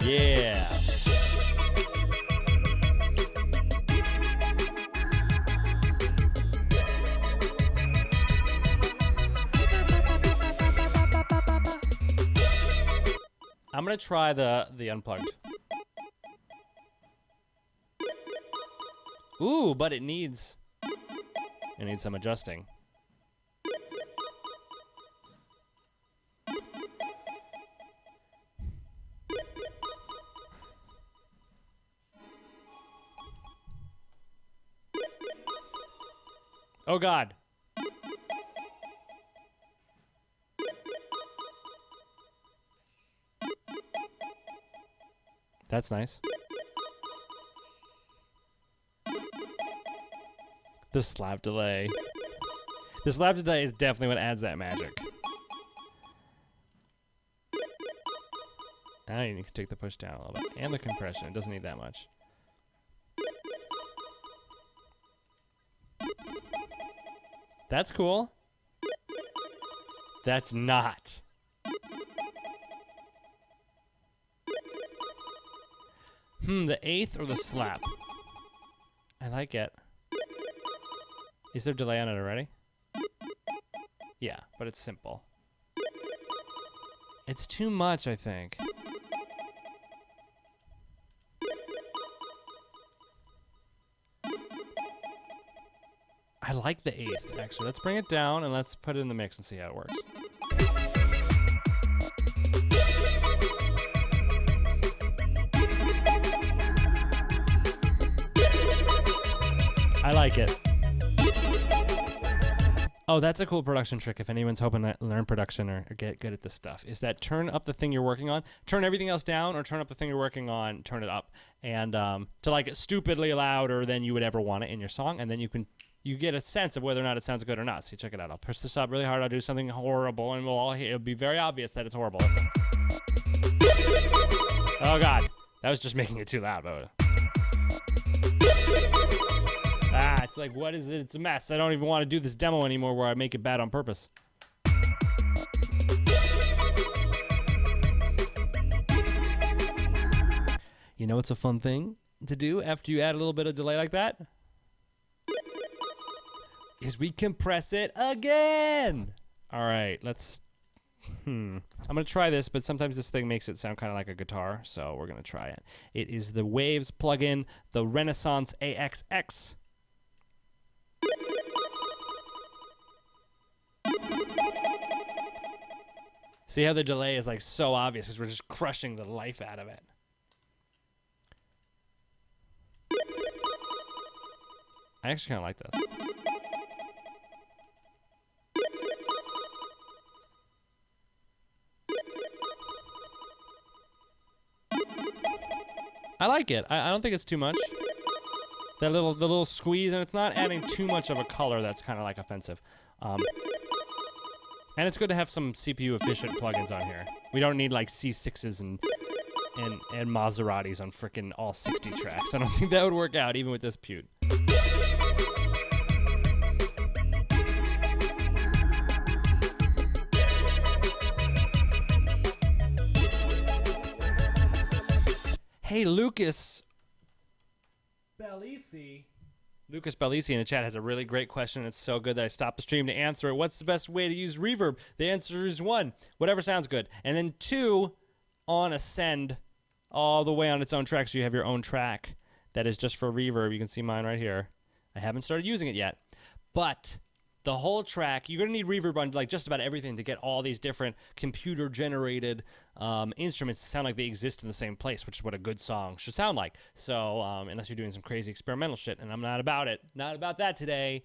Yeah. I'm gonna try the unplugged. Ooh, but it needs some adjusting. Oh God. That's nice. The slap delay. The slap delay is definitely what adds that magic. Now you can take the push down a little bit. And the compression. It doesn't need that much. That's cool. That's not. The eighth or the slap? I like it. Is there delay on it already? Yeah, but it's simple. It's too much, I think. I like the eighth, actually. Let's bring it down and let's put it in the mix and see how it works. I like it. Oh, that's a cool production trick if anyone's hoping to learn production or get good at this stuff, is that turn up the thing you're working on, turn everything else down, or turn up the thing you're working on, turn it up, and to like stupidly louder than you would ever want it in your song, and then you get a sense of whether or not it sounds good or not. So check it out. I'll push this up really hard. I'll do something horrible, and we'll all hear. It'll be very obvious that it's horrible. Listen. Oh God, that was just making it too loud. It's like, what is it? It's a mess. I don't even want to do this demo anymore where I make it bad on purpose. You know what's a fun thing to do after you add a little bit of delay like that? Is we compress it again. All right, let's... I'm going to try this, but sometimes this thing makes it sound kind of like a guitar, so we're going to try it. It is the Waves plugin, the Renaissance AXX. See how the delay is like so obvious because we're just crushing the life out of it. I actually kind of like this. I like it. I don't think it's too much. The little squeeze, and it's not adding too much of a color that's kind of like offensive. And it's good to have some CPU efficient plugins on here. We don't need like C6s and Maseratis on frickin' all 60 tracks. I don't think that would work out even with this pute. Hey, Lucas Bellisi. Lucas Bellisi in the chat has a really great question. It's so good that I stopped the stream to answer it. What's the best way to use reverb? The answer is 1, whatever sounds good. And then 2, on Ascend all the way on its own track. So you have your own track that is just for reverb. You can see mine right here. I haven't started using it yet. But the whole track, you're going to need reverb on like just about everything to get all these different computer-generated instruments to sound like they exist in the same place, which is what a good song should sound like. So unless you're doing some crazy experimental shit, and I'm not about it. Not about that today.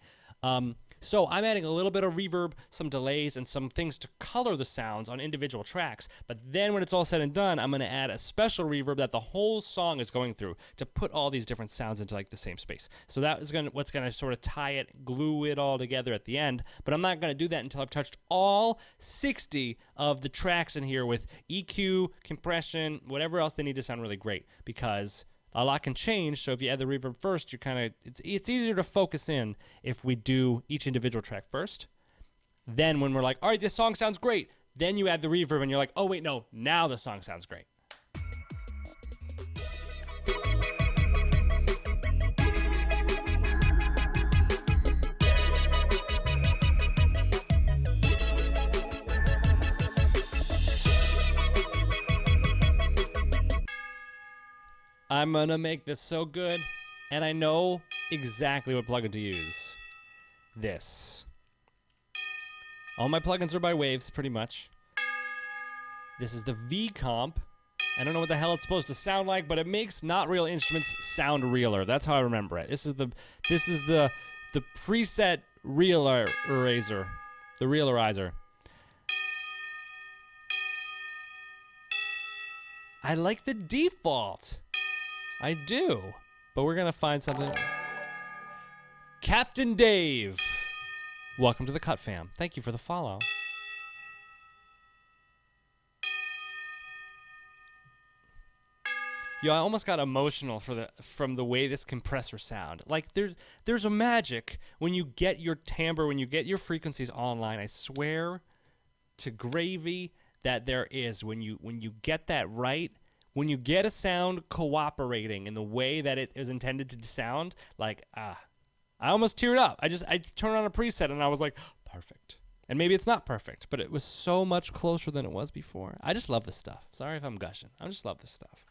So I'm adding a little bit of reverb, some delays, and some things to color the sounds on individual tracks. But then when it's all said and done, I'm going to add a special reverb that the whole song is going through to put all these different sounds into like the same space. So that is what's going to sort of tie it, glue it all together at the end. But I'm not going to do that until I've touched all 60 of the tracks in here with EQ, compression, whatever else they need to sound really great, because a lot can change. So if you add the reverb first, you kind of it's easier to focus in if we do each individual track first. Then when we're like, all right, this song sounds great, then you add the reverb and you're like, oh wait, no, now the song sounds great. I'm going to make this so good, and I know exactly what plugin to use. This. All my plugins are by Waves, pretty much. This is the V-Comp. I don't know what the hell it's supposed to sound like, but it makes not real instruments sound realer. That's how I remember it. This is the preset realizer. The realizer. I like the default. I do, but we're going to find something. Captain Dave. Welcome to the Cut Fam. Thank you for the follow. Yo, I almost got emotional from the way this compressor sound. Like there's a magic when you get your timbre, when you get your frequencies online. I swear to gravy that there is when you get that right. When you get a sound cooperating in the way that it is intended to sound, like, I almost teared up. I turned on a preset and I was like, perfect. And maybe it's not perfect, but it was so much closer than it was before. I just love this stuff. Sorry if I'm gushing. I just love this stuff.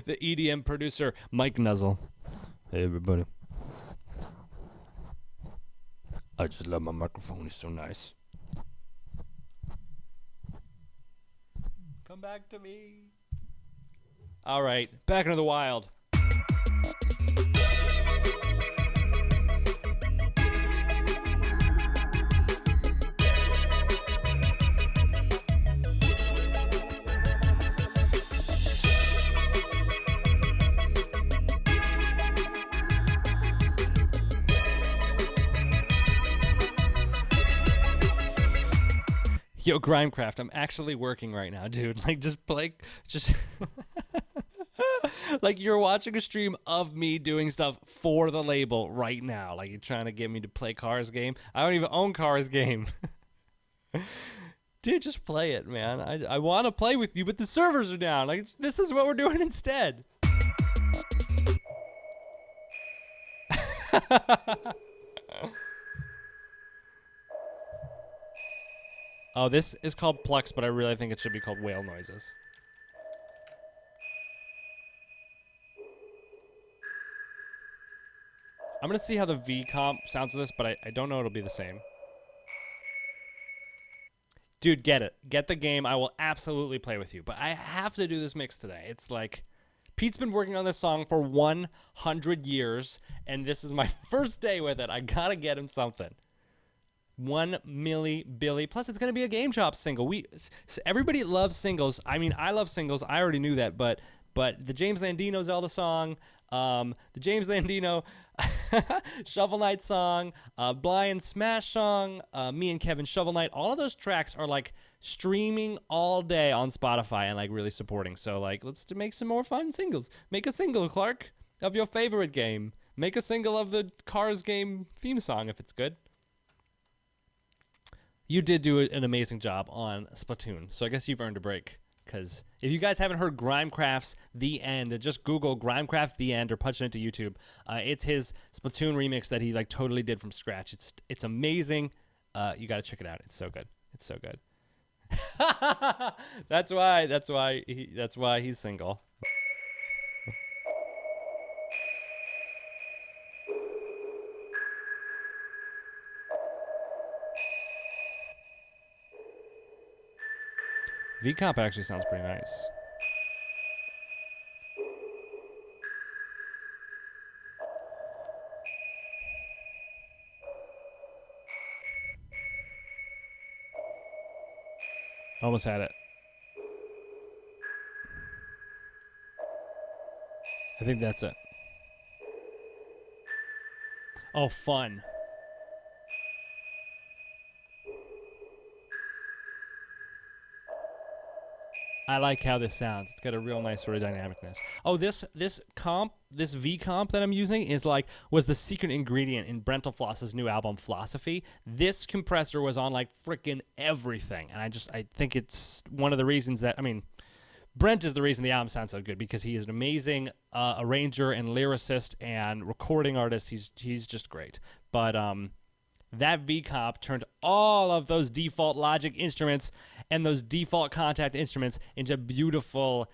The EDM producer, Mike Nuzzle. Hey, everybody. I just love my microphone. It's so nice. Come back to me. All right, back into the wild. Yo, Grimecraft, I'm actually working right now, dude. Like, just like you're watching a stream of me doing stuff for the label right now. Like, you're trying to get me to play Cars Game. I don't even own Cars Game. Dude, just play it, man. I want to play with you, but the servers are down. Like, this is what we're doing instead. Oh, this is called Plux, but I really think it should be called Whale Noises. I'm going to see how the V-Comp sounds with this, but I don't know it'll be the same. Dude, get it. Get the game. I will absolutely play with you. But I have to do this mix today. It's like, Pete's been working on this song for 100 years, and this is my first day with it. I got to get him something. 1 milli Billy. Plus, it's going to be a Game Chop single. Everybody loves singles. I mean, I love singles. I already knew that, but but the James Landino Zelda song, the James Landino Shovel Knight song, Blind Smash song, me and Kevin Shovel Knight, all of those tracks are like streaming all day on Spotify and like really supporting. So like, let's make some more fun singles. Make a single, Clark, of your favorite game. Make a single of the Cars game theme song if it's good. You did do an amazing job on Splatoon, so I guess you've earned a break. Because if you guys haven't heard Grimecraft's The End, just Google Grimecraft The End or punch it into YouTube. It's his Splatoon remix that he like totally did from scratch. It's amazing. You got to check it out. It's so good. It's so good. That's why he's single. VComp actually sounds pretty nice. Almost had it. I think that's it. Oh, fun. I like how this sounds. It's got a real nice sort of dynamicness. Oh, this V comp that I'm using was the secret ingredient in Brentalfloss's new album Philosophy. This compressor was on like freaking everything, and I think it's one of the reasons that Brent is the reason the album sounds so good, because he is an amazing arranger and lyricist and recording artist. He's just great. But that V comp turned all of those default Logic instruments and those default Contact instruments into beautiful,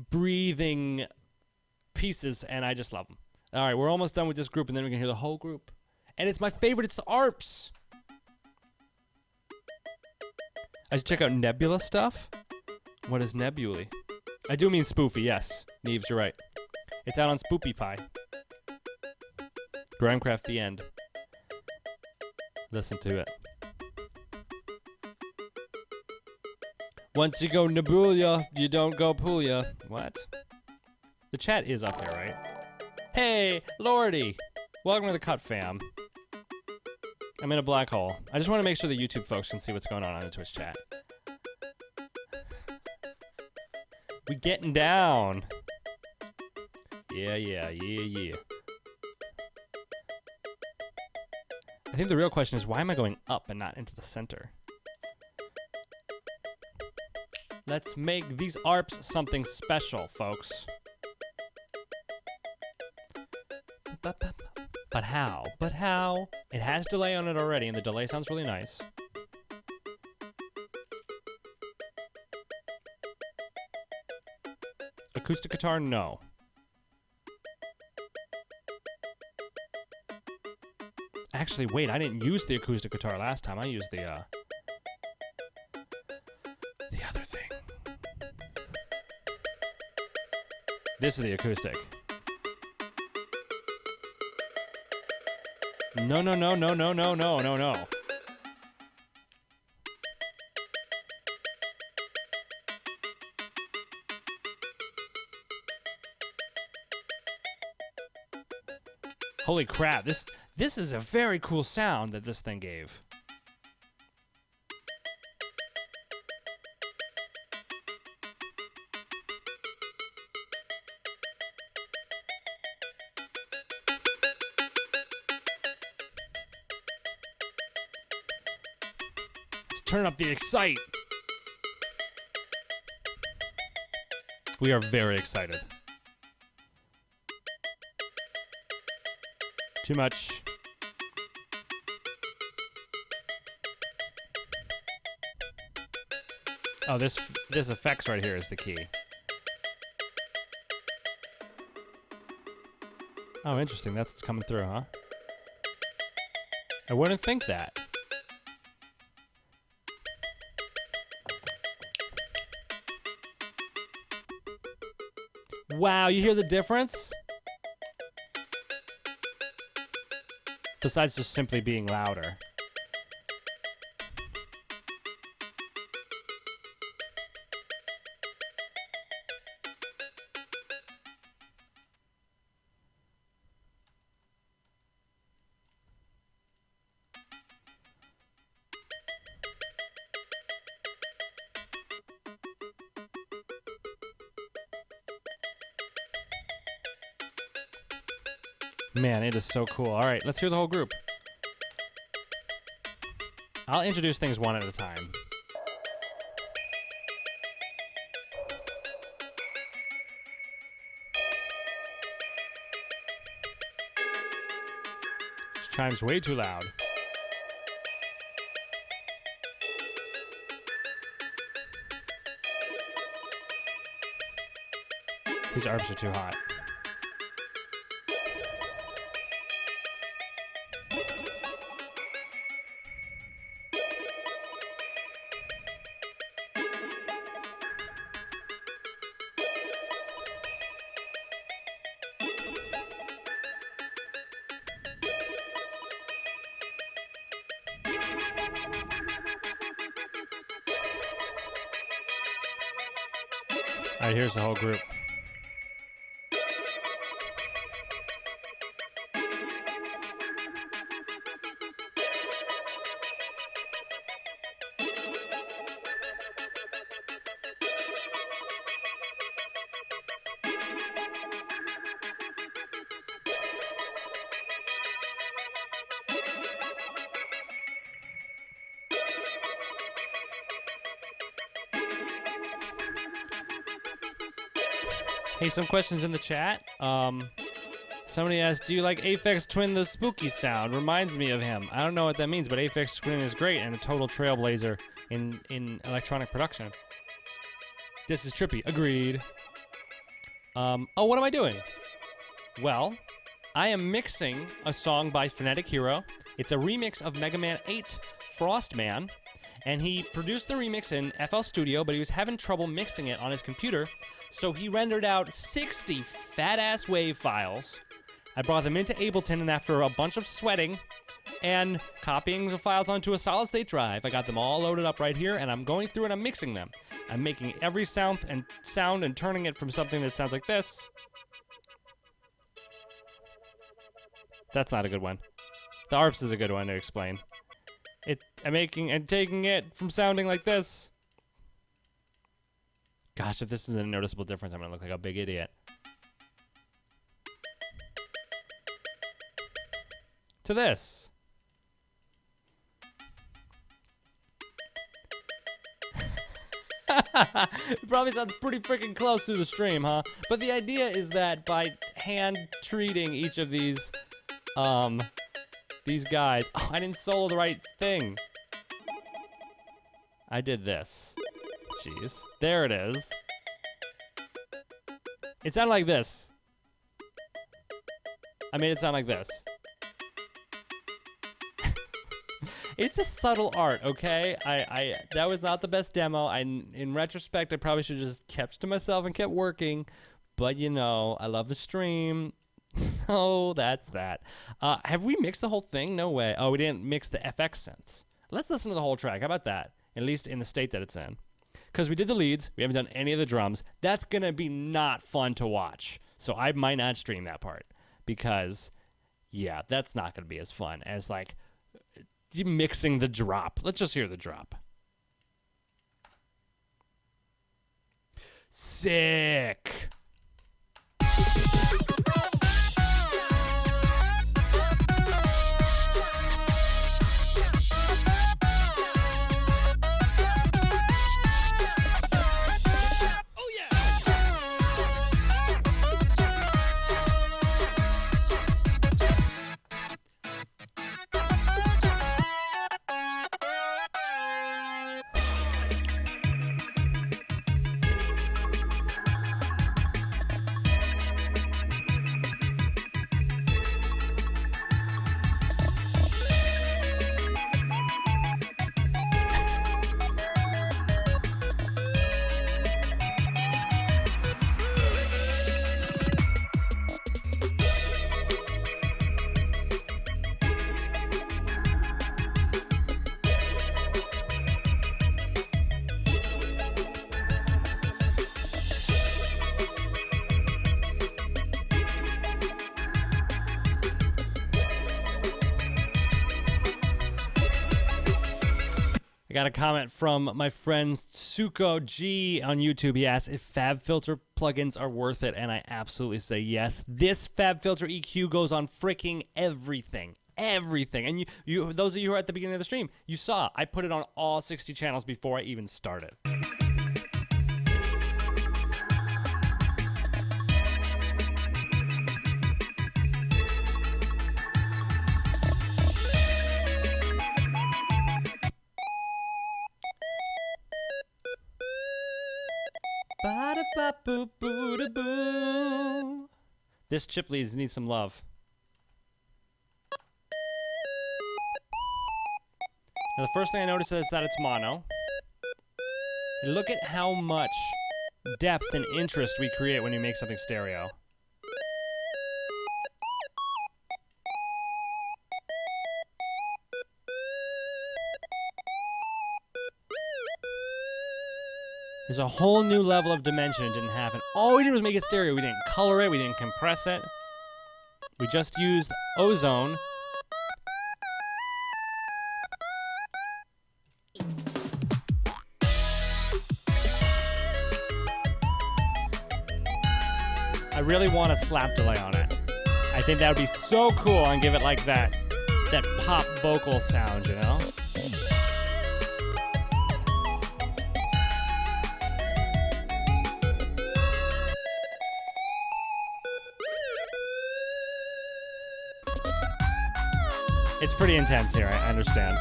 breathing pieces, and I just love them. All right, we're almost done with this group, and then we can hear the whole group. And it's my favorite. It's the ARPs. I should check out Nebula stuff. What is Nebulae? I do mean Spoofy, yes. Neves, you're right. It's out on Spoopify. Grimecraft The End. Listen to it. Once you go Nebula, you don't go Poolia. What? The chat is up there, right? Hey, Lordy! Welcome to the Cut Fam. I'm in a black hole. I just want to make sure the YouTube folks can see what's going on the Twitch chat. We getting down. Yeah. I think the real question is, why am I going up and not into the center? Let's make these ARPs something special, folks. But how? It has delay on it already, and the delay sounds really nice. Acoustic guitar, no. Actually, wait, I didn't use the acoustic guitar last time. I used the other thing. This is the acoustic. No. Holy crap, this is a very cool sound that this thing gave. Let's turn up the excite. We are very excited. Too much. Oh, this effects right here is the key. Oh, interesting. That's what's coming through, huh? I wouldn't think that. Wow, you hear the difference? Besides just simply being louder. Man, it is so cool. All right, let's hear the whole group. I'll introduce things one at a time. This chime's way too loud. These arps are too hot. All right, here's the whole group. Hey, some questions in the chat. Somebody asked, do you like Aphex Twin the spooky sound? Reminds me of him. I don't know what that means, but Aphex Twin is great and a total trailblazer in electronic production. This is trippy. Agreed. Oh, what am I doing? Well, I am mixing a song by Phonetic Hero. It's a remix of Mega Man 8 Frostman, and he produced the remix in FL Studio, but he was having trouble mixing it on his computer, so he rendered out 60 fat-ass wave files. I brought them into Ableton, and after a bunch of sweating and copying the files onto a solid-state drive, I got them all loaded up right here, and I'm going through and I'm mixing them. I'm making every sound and turning it from something that sounds like this. That's not a good one. The arps is a good one to explain. I'm making and taking it from sounding like this. Gosh, if this is a noticeable difference, I'm gonna look like a big idiot. To this. It probably sounds pretty freaking close through the stream, huh? But the idea is that by hand treating each of these guys. Oh, I didn't solo the right thing. I did this. Jeez. There it is. It sounded like this. I made it sound like this. It's a subtle art, okay? That was not the best demo. In retrospect, I probably should have just kept to myself and kept working. But, you know, I love the stream. So that's that. Have we mixed the whole thing? No way. Oh, we didn't mix the FX synths. Let's listen to the whole track. How about that? At least in the state that it's in. Because we did the leads. We haven't done any of the drums. That's going to be not fun to watch. So I might not stream that part. Because, yeah, that's not going to be as fun as, like, mixing the drop. Let's just hear the drop. Sick. I got a comment from my friend Suko G on YouTube. He asked if FabFilter plugins are worth it, and I absolutely say yes. This FabFilter EQ goes on freaking everything. Everything. And you, those of you who are at the beginning of the stream, you saw I put it on all 60 channels before I even started. Ba-da-ba-boo-boo-da-boo. This chip leads needs some love. Now, the first thing I noticed is that it's mono. And look at how much depth and interest we create when you make something stereo. There's a whole new level of dimension it didn't have. And all we did was make it stereo. We didn't color it. We didn't compress it. We just used ozone. I really want a slap delay on it. I think that would be so cool and give it like that pop vocal sound, you know? It's pretty intense here, I understand.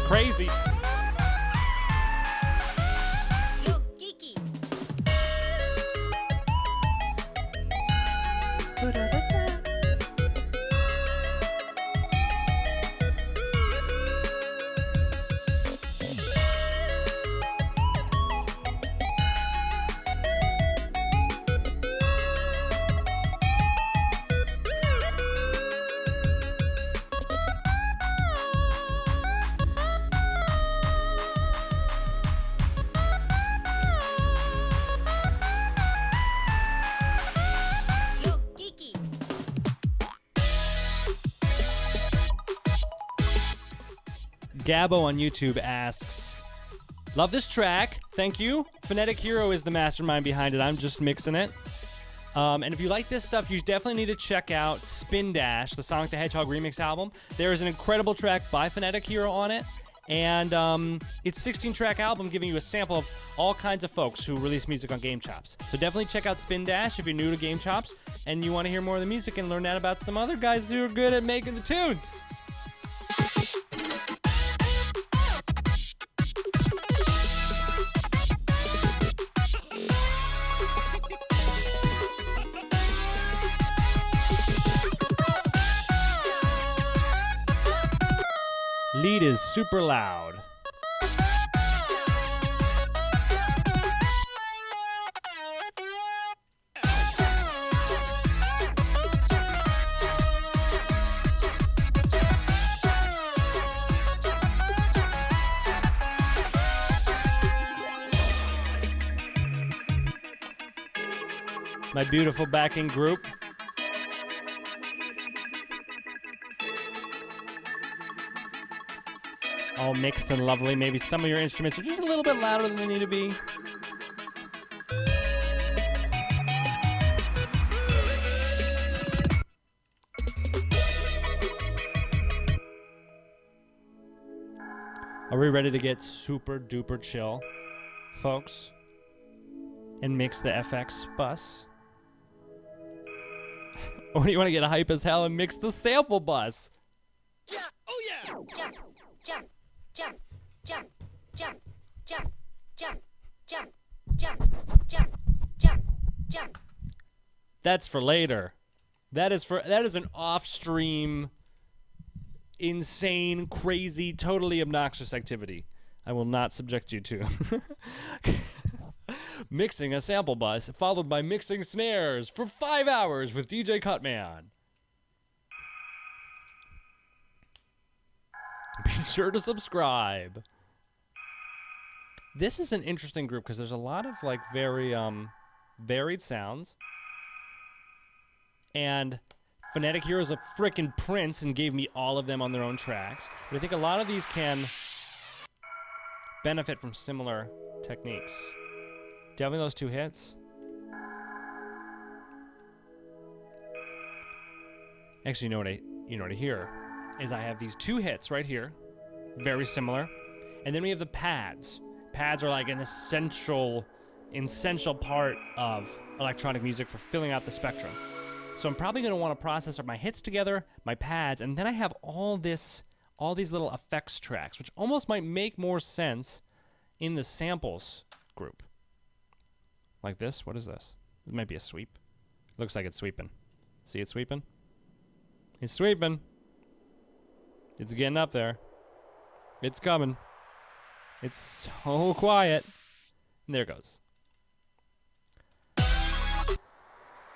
Crazy. Yo, Kiki. Yo, Kiki. Gabbo on YouTube asks, love this track. Thank you. Phonetic Hero is the mastermind behind it. I'm just mixing it. And if you like this stuff, you definitely need to check out Spin Dash, the Sonic the Hedgehog remix album. There is an incredible track by Phonetic Hero on it. And it's a 16-track album giving you a sample of all kinds of folks who release music on Game Chops. So definitely check out Spin Dash if you're new to Game Chops and you want to hear more of the music and learn that about some other guys who are good at making the tunes. Lead is super loud. My beautiful backing group. All mixed and lovely. Maybe some of your instruments are just a little bit louder than they need to be. Are we ready to get super duper chill, folks? And mix the FX bus? Or do you want to get hype as hell and mix the sample bus? Yeah. Oh yeah. Jump, jump, jump, jump, jump, jump, jump, jump, jump, jump, jump, jump, jump. That's for later. That is an off-stream, insane, crazy, totally obnoxious activity. I will not subject you to. Mixing a sample bus, followed by mixing snares for 5 hours with DJ CUTMAN. Be sure to subscribe. This is an interesting group because there's a lot of like very varied sounds. And Phonetic Hero's a frickin' prince and gave me all of them on their own tracks. But I think a lot of these can benefit from similar techniques. Definitely those two hits. Actually, you know what I hear is I have these two hits right here, very similar, and then we have the pads. Pads are like an essential part of electronic music for filling out the spectrum. So I'm probably going to want to process my hits together, my pads, and then I have all these little effects tracks, which almost might make more sense in the samples group. Like this. What is this? It might be a sweep. Looks like it's sweeping. See it sweeping? It's sweeping. It's getting up there. It's coming. It's so quiet. And there it goes.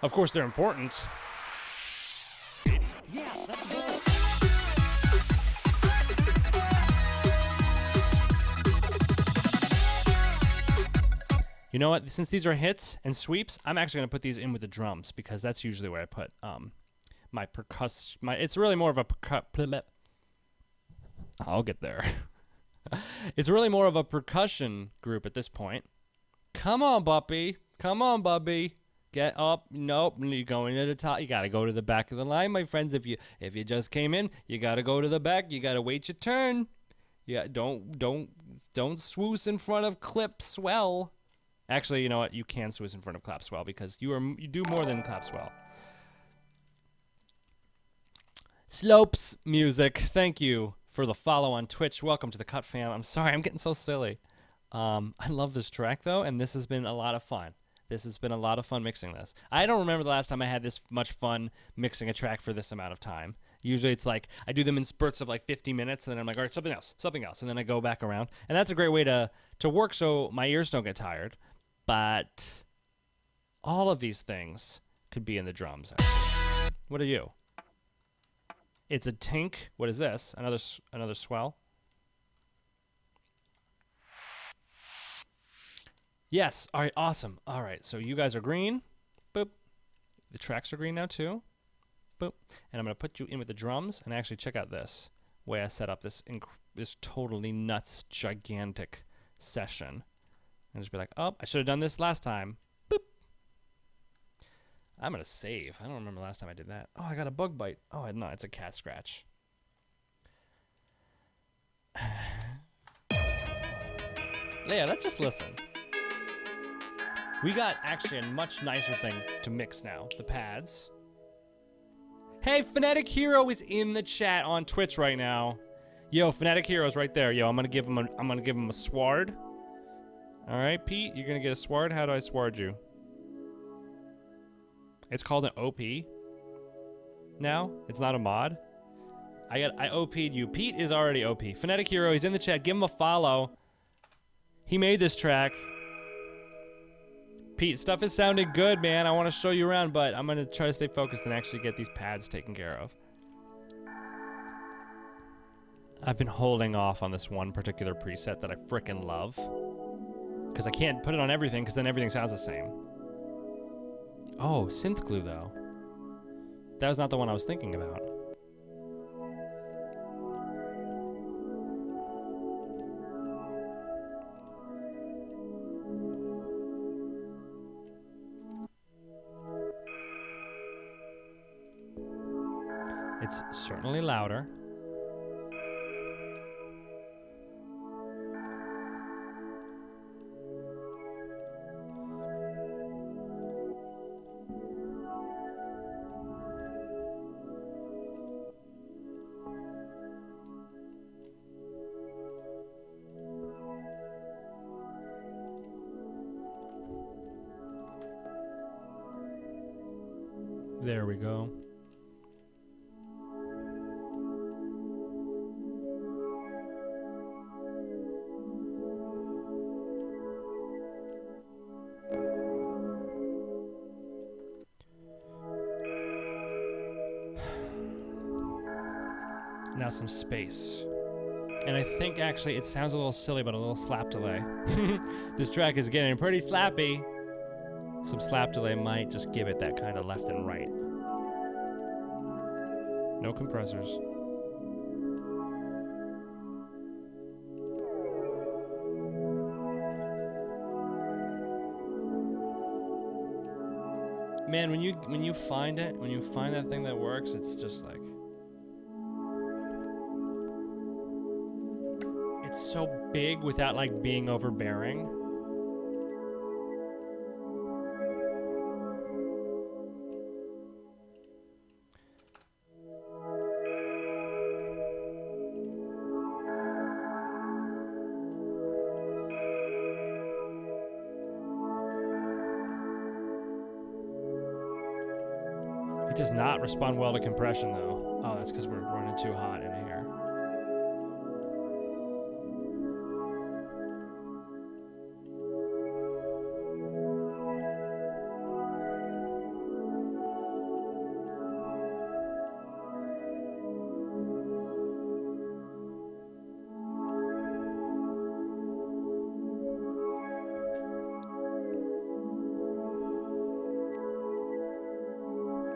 Of course, they're important. Yeah, let's go. You know what? Since these are hits and sweeps, I'm actually going to put these in with the drums because that's usually where I put my percuss. It's really more of a I'll get there. It's really more of a percussion group at this point. Come on, Buppy. Come on, Bubby. Get up. Nope. You're going to the top. You got to go to the back of the line, my friends. If you just came in, you got to go to the back. You got to wait your turn. Yeah, don't swoosh in front of clip swell. Actually, you know what? You can swoosh in front of clap swell because you do more than clap swell. Slopes music. Thank you for the follow on Twitch. Welcome to the Cut Fam. I'm sorry, I'm getting so silly. I love this track though, and this has been a lot of fun. This has been a lot of fun mixing this. I don't remember the last time I had this much fun mixing a track for this amount of time. Usually it's like I do them in spurts of like 50 minutes, and then I'm like, all right, something else, and then I go back around. And that's a great way to work so my ears don't get tired. But all of these things could be in the drums. What are you? It's a tink. What is this? Another swell. Yes. All right. Awesome. All right. So you guys are green. Boop. The tracks are green now too. Boop. And I'm gonna put you in with the drums. And actually check out this way I set up this totally nuts gigantic session. And just be like, oh, I should have done this last time. Boop. I'm going to save. I don't remember last time I did that. Oh, I got a bug bite. Oh, no, it's a cat scratch. Yeah, let's just listen. We got actually a much nicer thing to mix now. The pads. Hey, Phonetic Hero is in the chat on Twitch right now. Yo, Phonetic Hero's right there. Yo, I'm gonna give him a sward. All right, Pete, you're gonna get a sward. How do I sward you? It's called an OP. Now it's not a mod. I OP'd you. Pete is already OP. Phonetic Hero, he's in the chat. Give him a follow. He made this track. Pete, stuff is sounding good, man. I want to show you around, but I'm gonna try to stay focused and actually get these pads taken care of. I've been holding off on this one particular preset that I frickin' love. Because I can't put it on everything, because then everything sounds the same. Oh, synth glue, though. That was not the one I was thinking about. It's certainly louder. There we go. Now some space. And I think actually it sounds a little silly, but a little slap delay. This track is getting pretty slappy. Some slap delay might just give it that kind of left and right. No compressors. Man, when you find it, when you find that thing that works, it's just like, it's so big without like being overbearing. It does not respond well to compression, though. Oh, that's because we're running too hot in here.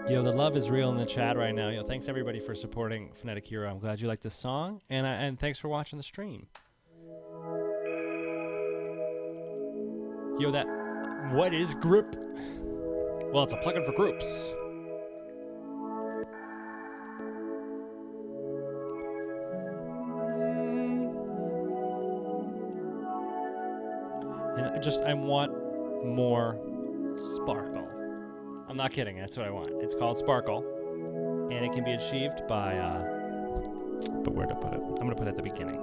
Yo, the love is real in the chat right now. Yo, thanks everybody for supporting Phonetic Hero. I'm glad you liked this song, and thanks for watching the stream. Yo, what is group? Well, it's a plugin for groups. And I want more sparkle. I'm not kidding, that's what I want. It's called Sparkle, and it can be achieved by, but where to put it? I'm gonna put it at the beginning.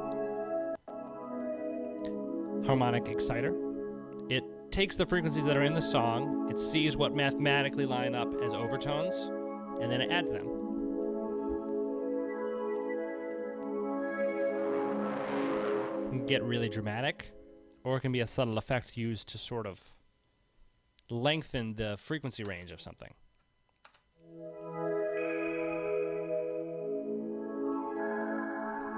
Harmonic exciter. It takes the frequencies that are in the song, it sees what mathematically line up as overtones, and then it adds them. It can get really dramatic, or it can be a subtle effect used to sort of lengthen the frequency range of something.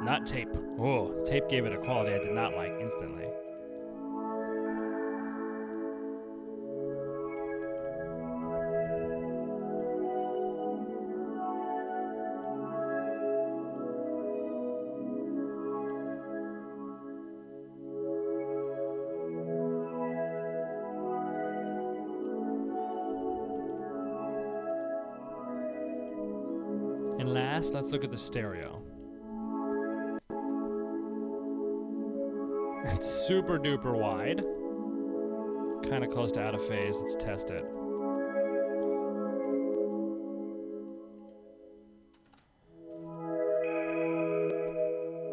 Not tape. Oh, tape gave it a quality I did not like instantly. And last, let's look at the stereo. It's super duper wide. Kind of close to out of phase. Let's test it.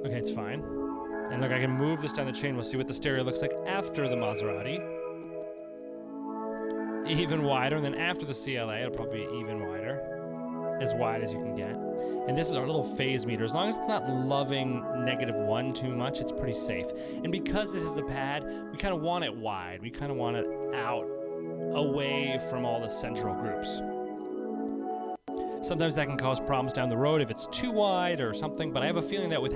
Okay, it's fine. And look, I can move this down the chain. We'll see what the stereo looks like after the Maserati. Even wider. And then after the CLA, it'll probably be even wider. As wide as you can get. And this is our little phase meter. As long as it's not loving -1 too much, it's pretty safe. And because this is a pad, we kind of want it wide. We kind of want it out, away from all the central groups. Sometimes that can cause problems down the road if it's too wide or something, but I have a feeling that with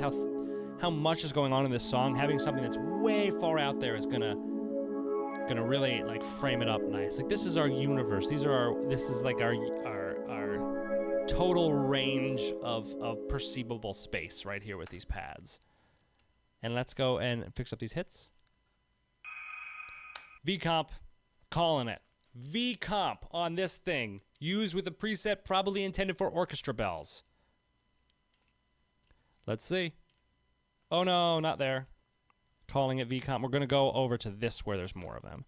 how much is going on in this song, having something that's way far out there is gonna really like frame it up nice. Like, this is our universe. This is like our total range of perceivable space right here with these pads. And let's go and fix up these hits. V-comp, calling it. V-comp on this thing, used with a preset probably intended for orchestra bells. Let's see. Oh no, not there. Calling it V-comp. We're gonna go over to this where there's more of them.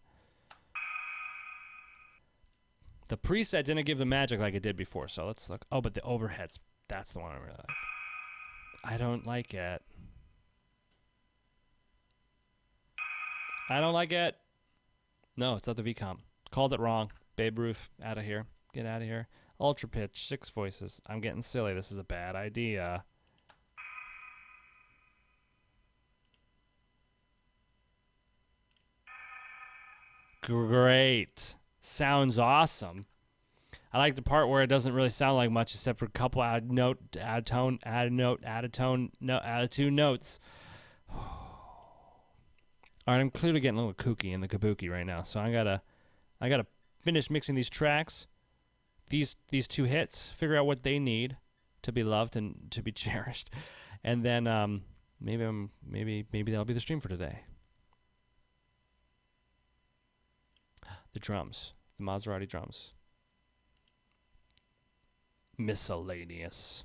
The preset didn't give the magic like it did before, so let's look. Oh, but the overheads, that's the one I really like. I don't like it. I don't like it. No, it's not the V-comp. Called it wrong. Babe Ruth, out of here. Get out of here. Ultra pitch, 6 voices. I'm getting silly. This is a bad idea. Great. Sounds awesome. I like the part where it doesn't really sound like much except for a couple add a tone, add 2 notes. All right, I'm clearly getting a little kooky in the kabuki right now, so I gotta finish mixing these tracks, these 2 hits, figure out what they need to be loved and to be cherished. And then maybe that'll be the stream for today. The drums, the Maserati drums. Miscellaneous.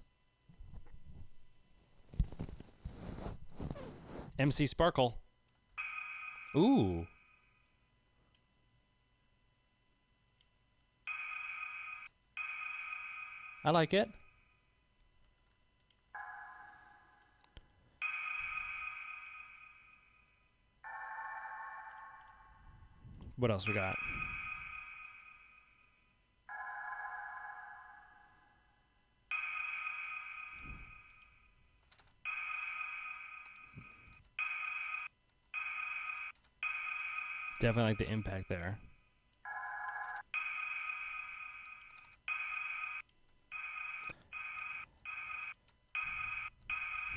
MC Sparkle. Ooh. I like it. What else we got? Definitely like the impact there.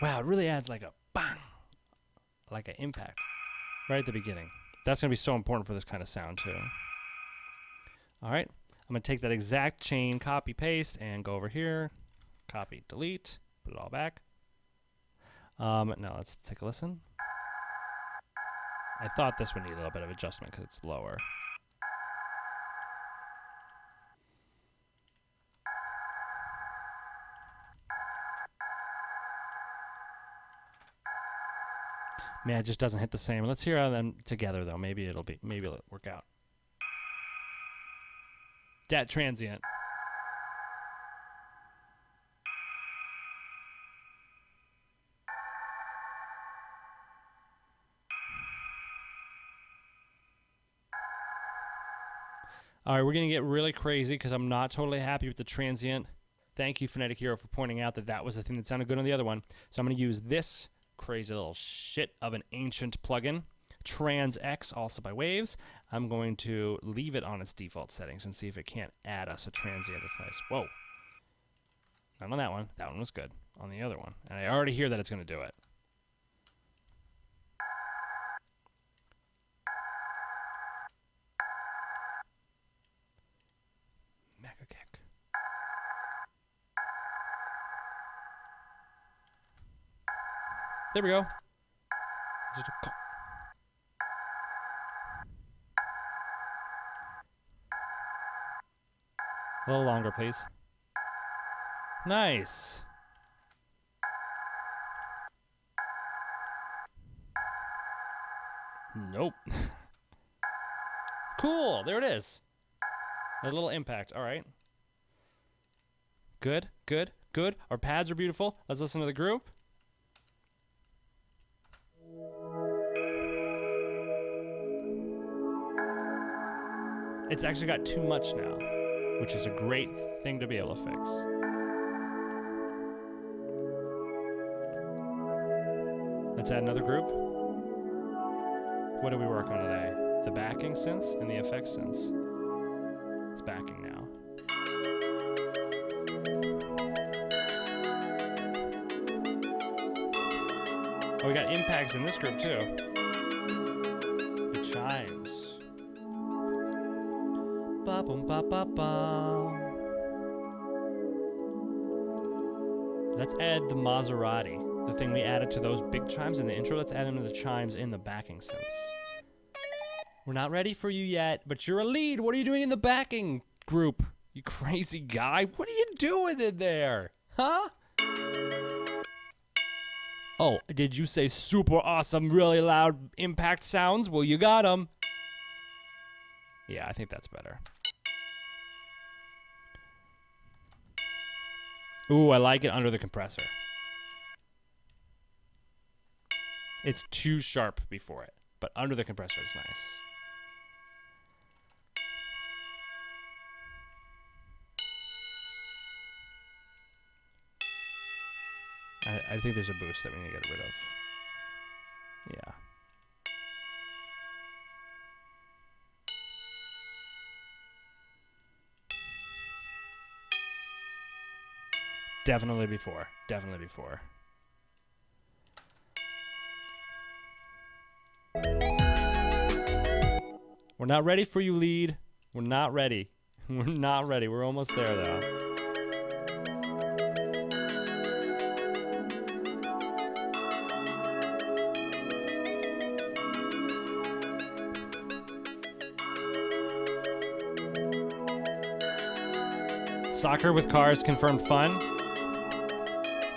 Wow, it really adds like a bang, like an impact right at the beginning. That's going to be so important for this kind of sound too. All right, I'm going to take that exact chain, copy, paste, and go over here, copy, delete, put it all back. Now let's take a listen. I thought this would need a little bit of adjustment because it's lower. Man, it just doesn't hit the same. Let's hear them together though. Maybe it'll work out. Dat transient. All right, we're going to get really crazy because I'm not totally happy with the transient. Thank you, Phonetic Hero, for pointing out that was the thing that sounded good on the other one. So I'm going to use this crazy little shit of an ancient plugin, Trans X, also by Waves. I'm going to leave it on its default settings and see if it can't add us a transient that's nice. Whoa. Not on that one. That one was good. On the other one. And I already hear that it's going to do it. Mega kick. There we go. Just a little longer, please. Nice. Nope. Cool. There it is. A little impact. All right. Good, good, good. Our pads are beautiful. Let's listen to the group. It's actually got too much now, which is a great thing to be able to fix. Let's add another group. What do we work on today? The backing synths and the effects synths. It's backing now. Oh, we got impacts in this group too. The chimes. Ba boom ba ba ba. Let's add the Maserati, the thing we added to those big chimes in the intro. Let's add them to the chimes in the backing synths. We're not ready for you yet, but you're a lead. What are you doing in the backing group? You crazy guy. What are you doing in there? Huh? Oh, did you say super awesome, really loud impact sounds? Well, you got them. Yeah, I think that's better. Ooh, I like it under the compressor. It's too sharp before it, but under the compressor is nice. I think there's a boost that we need to get rid of. Yeah. Definitely before. Definitely before. We're not ready for you, lead. We're not ready. We're not ready. We're almost there, though. Soccer with cars confirmed fun.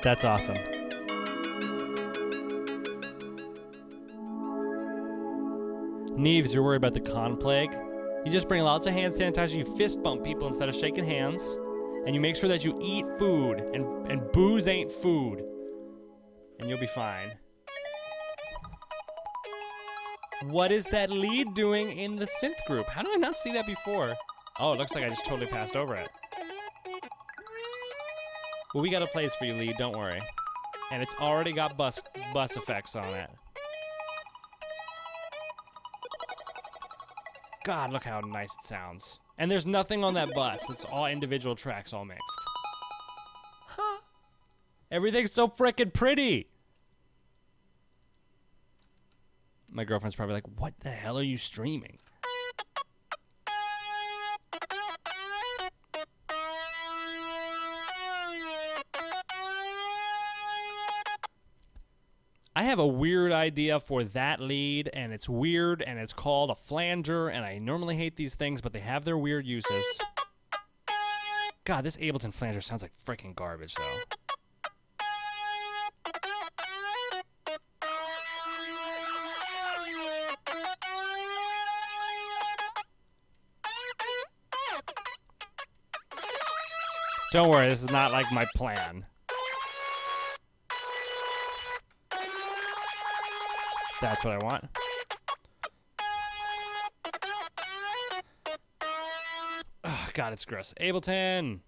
That's awesome. Neves, you're worried about the con plague? You just bring lots of hand sanitizer, you fist bump people instead of shaking hands, and you make sure that you eat food, and booze ain't food. And you'll be fine. What is that lead doing in the synth group? How did I not see that before? Oh, it looks like I just totally passed over it. Well, we got a place for you, lead, don't worry. And it's already got bus effects on it. God, look how nice it sounds. And there's nothing on that bus. It's all individual tracks all mixed. Huh. Everything's so frickin' pretty. My girlfriend's probably like, what the hell are you streaming? I have a weird idea for that lead, and it's weird, and it's called a flanger, and I normally hate these things, but they have their weird uses. God, this Ableton flanger sounds like freaking garbage, though. Don't worry, this is not like my plan. That's what I want. Oh, God, it's gross. Ableton,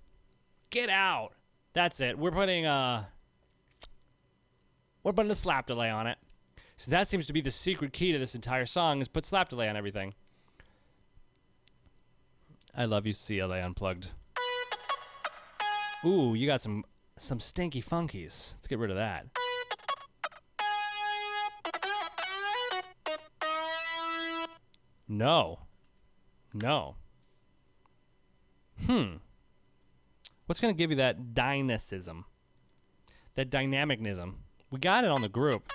get out. That's it. We're putting a slap delay on it. So that seems to be the secret key to this entire song, is put slap delay on everything. I love you, CLA Unplugged. Ooh, you got some stinky funkies. Let's get rid of that. No. What's going to give you that dynamicism? That dynamicnism? We got it on the group.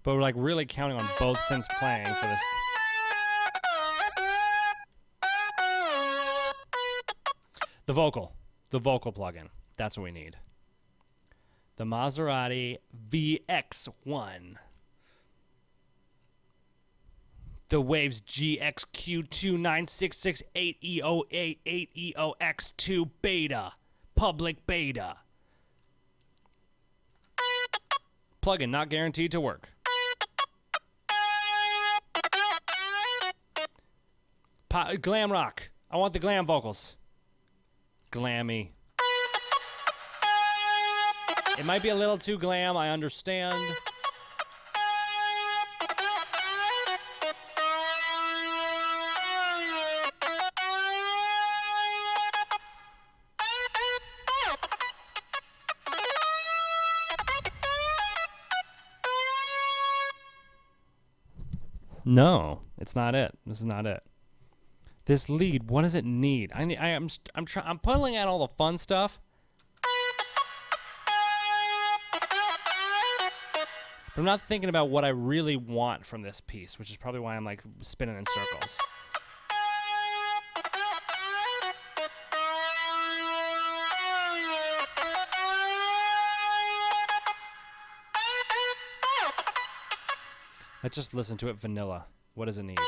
But we're like really counting on both synths playing for this. The vocal plugin. That's what we need. The Maserati VX1. The Waves GXQ29668EO88EOX2 beta. Public beta. Plugin not guaranteed to work. Glam rock. I want the glam vocals. Glammy. It might be a little too glam, I understand. No, it's not it. This is not it. This lead, what does it need? I'm pulling out all the fun stuff. But I'm not thinking about what I really want from this piece, which is probably why I'm like spinning in circles. Let's just listen to it vanilla. What does it need?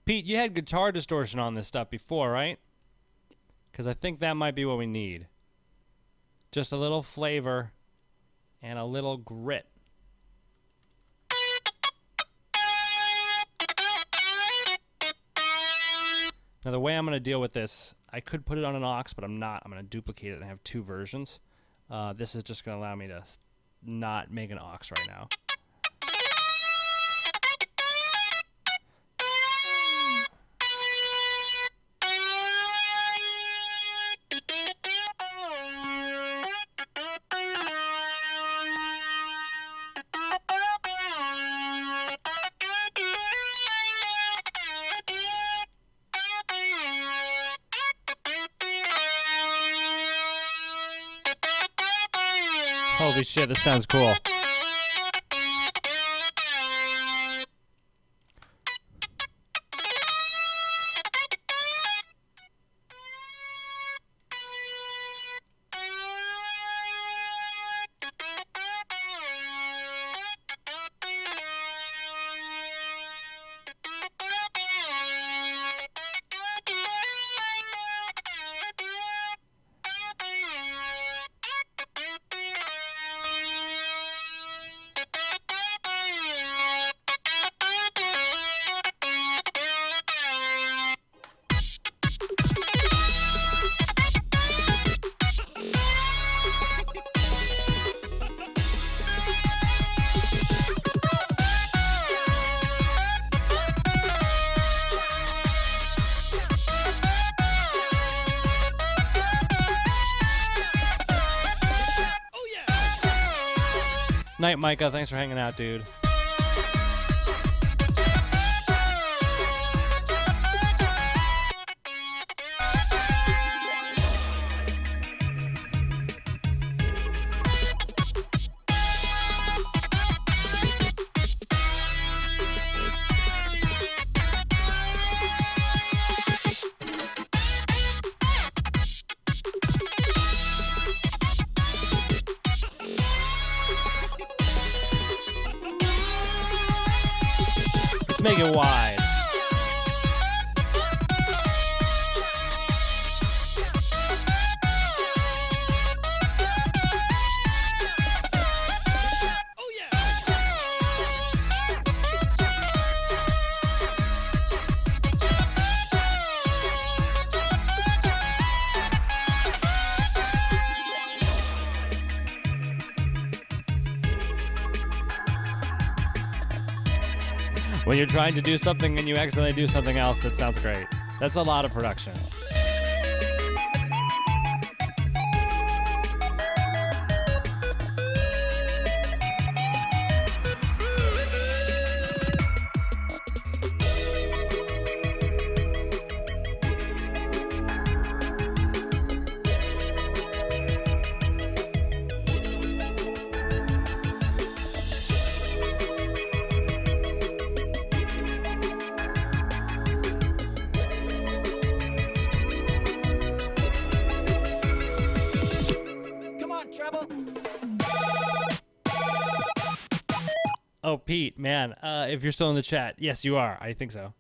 Pete, you had guitar distortion on this stuff before, right? Because I think that might be what we need. Just a little flavor and a little grit. Now, the way I'm going to deal with this, I could put it on an aux, but I'm not. I'm going to duplicate it and have two versions. This is just going to allow me to not make an aux right now. Holy shit, this sounds cool. Night, Micah. Thanks for hanging out, dude. Let's make it wide. Oh yeah. When you're trying to do something and you accidentally do something else, that sounds great. That's a lot of production. Come on, treble. Oh, Pete, man, if you're still in the chat, yes, you are. I think so.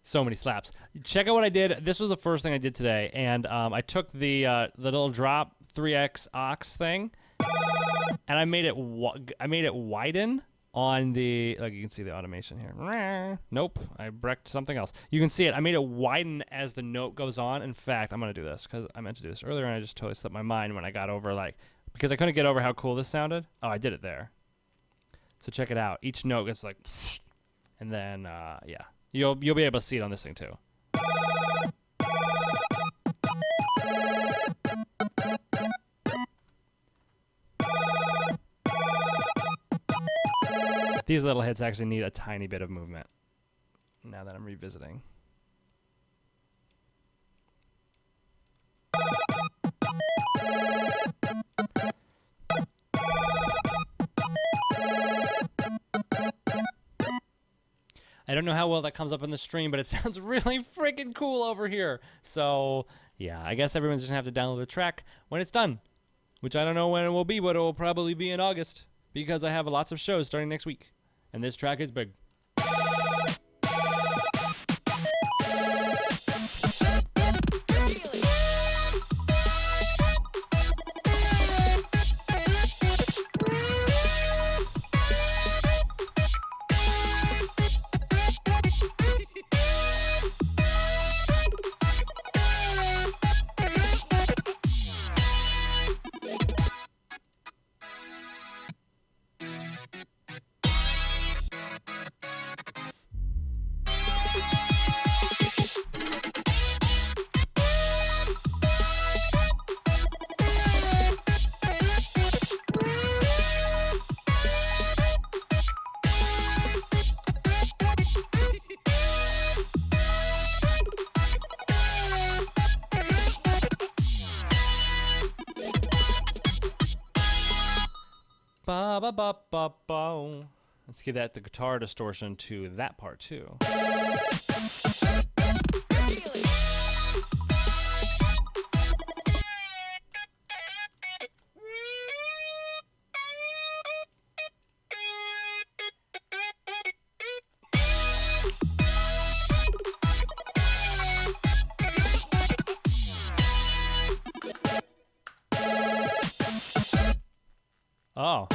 So many slaps. Check out what I did. This was the first thing I did today, and I took the little drop 3x aux thing, and I made it widen on the, like, you can see the automation here. Nope, I wrecked something else. You can see it. I made it widen as the note goes on. In fact, I'm gonna do this because I meant to do this earlier, and I just totally slipped my mind when I got over, like, because I couldn't get over how cool this sounded. Oh, I did it there. So check it out. Each note gets like, and then yeah, you'll be able to see it on this thing too. These little hits actually need a tiny bit of movement. Now that I'm revisiting. I don't know how well that comes up in the stream, but it sounds really freaking cool over here. So, yeah, I guess everyone's just going to have to download the track when it's done, which I don't know when it will be, but it will probably be in August because I have lots of shows starting next week, and this track is big. Ba ba ba ba ba. Let's give that the guitar distortion to that part too. Oh.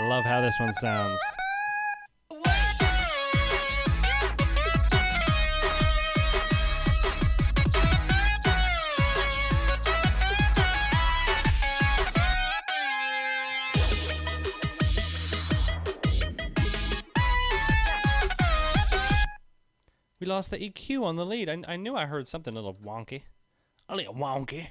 I love how this one sounds. We lost the EQ on the lead. I knew I heard something a little wonky. A little wonky.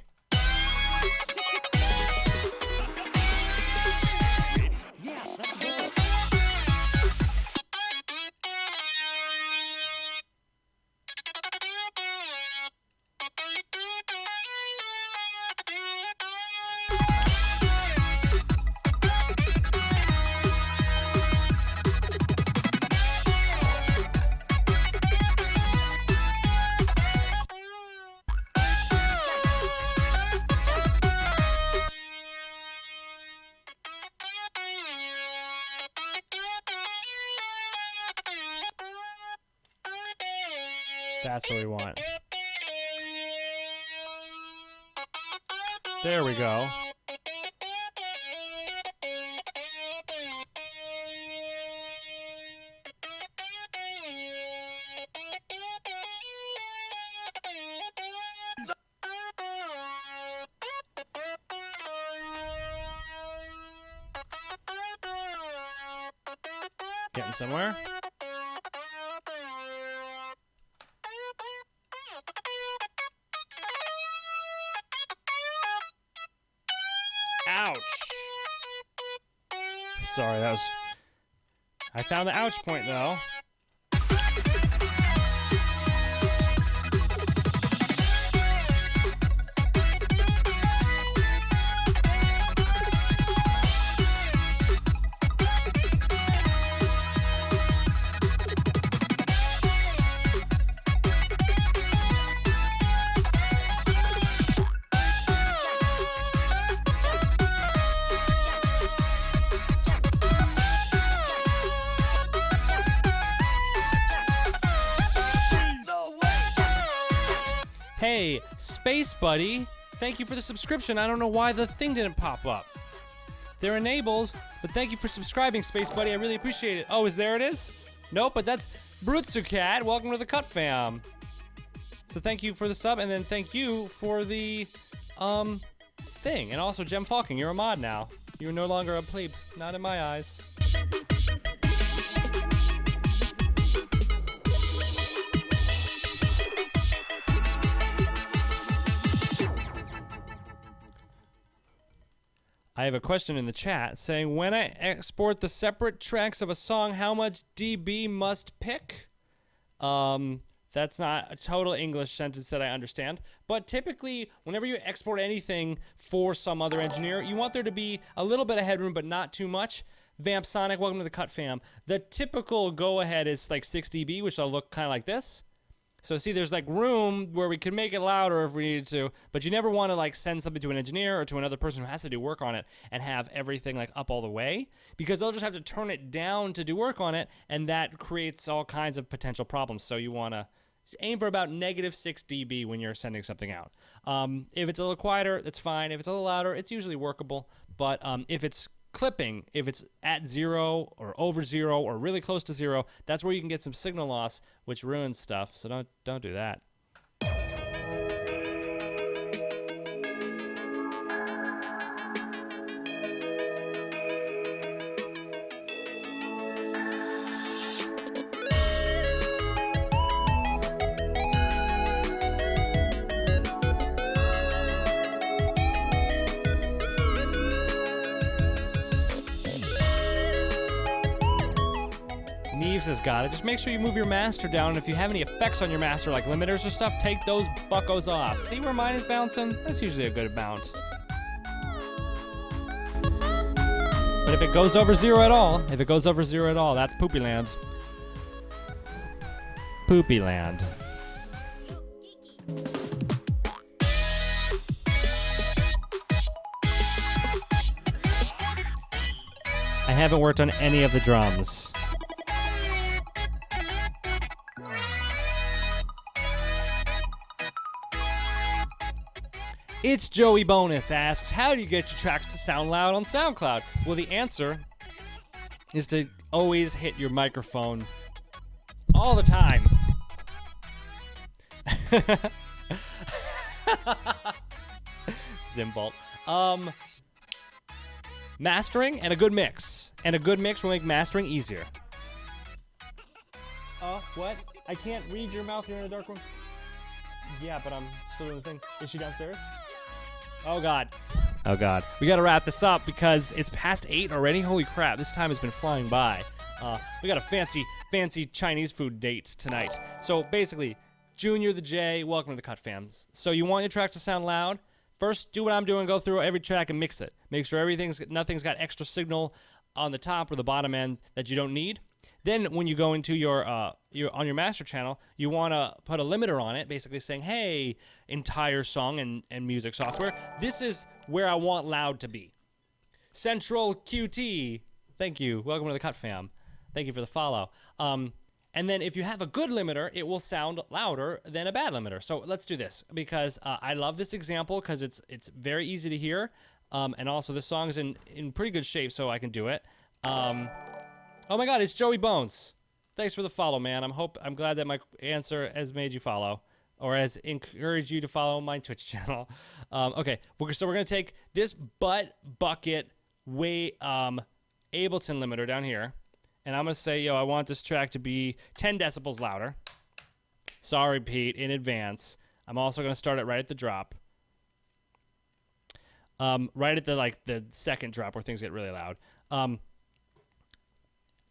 That's what we want. There we go. Getting somewhere. Ouch. Sorry, that was... I found the ouch point, though. Hey, Space Buddy, thank you for the subscription. I don't know why the thing didn't pop up. They're enabled, but thank you for subscribing, Space Buddy. I really appreciate it. Oh, there it is? Nope, but that's Brutsucat. Welcome to the Cut Fam. So thank you for the sub, and then thank you for the thing. And also, Jem Falking, you're a mod now. You're no longer a plebe. Not in my eyes. I have a question in the chat saying, when I export the separate tracks of a song, how much dB must pick? That's not a total English sentence that I understand. But typically, whenever you export anything for some other engineer, you want there to be a little bit of headroom, but not too much. Vamp Sonic, welcome to the Cut Fam. The typical go-ahead is like 6 dB, which will look kind of like this. So see, there's like room where we can make it louder if we needed to, but you never want to like send something to an engineer or to another person who has to do work on it and have everything like up all the way, because they'll just have to turn it down to do work on it, and that creates all kinds of potential problems. So you want to aim for about -6 dB when you're sending something out. If it's a little quieter, that's fine. If it's a little louder, it's usually workable. But if it's clipping, if it's at 0 or over 0 or really close to 0, that's where you can get some signal loss, which ruins stuff. So don't do that. Has got it. Just make sure you move your master down, and if you have any effects on your master like limiters or stuff, take those buckos off. See where mine is bouncing? That's usually a good amount. But if it goes over 0 at all, that's poopy land. Poopy land. I haven't worked on any of the drums. It's Joey Bonus asks, how do you get your tracks to sound loud on SoundCloud? Well, the answer is to always hit your microphone all the time. Simple. Mastering and a good mix. And a good mix will make mastering easier. What? I can't read your mouth here in a dark room? Yeah, but I'm still doing the thing. Is she downstairs? Oh, God. Oh, God. We got to wrap this up because it's past 8 already. Holy crap. This time has been flying by. We got a fancy Chinese food date tonight. So, basically, Junior the J, welcome to the Cut Fams. So, you want your track to sound loud? First, do what I'm doing. Go through every track and mix it. Make sure nothing's got extra signal on the top or the bottom end that you don't need. Then when you go into your on your master channel, you want to put a limiter on it, basically saying, hey, entire song and music software, this is where I want loud to be. Central QT, thank you. Welcome to the Cut Fam. Thank you for the follow. And then if you have a good limiter, it will sound louder than a bad limiter. So let's do this, because I love this example because it's very easy to hear. And also this song is in pretty good shape, so I can do it. Oh my God, it's Joey Bones. Thanks for the follow, man. I'm glad that my answer has made you follow, or has encouraged you to follow my Twitch channel. Okay, so we're gonna take this bucket Ableton limiter down here, and I'm gonna say, I want this track to be 10 decibels louder. Sorry, Pete, in advance. I'm also gonna start it right at the drop. Right at the second drop where things get really loud.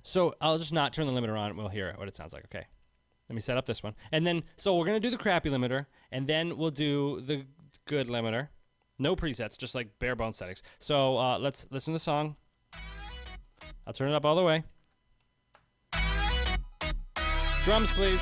So I'll just not turn the limiter on. We'll hear what it sounds like. Okay. Let me set up this one. And then, so we're going to do the crappy limiter, and then we'll do the good limiter. No presets, just like bare bone settings. So let's listen to the song. I'll turn it up all the way. Drums, please.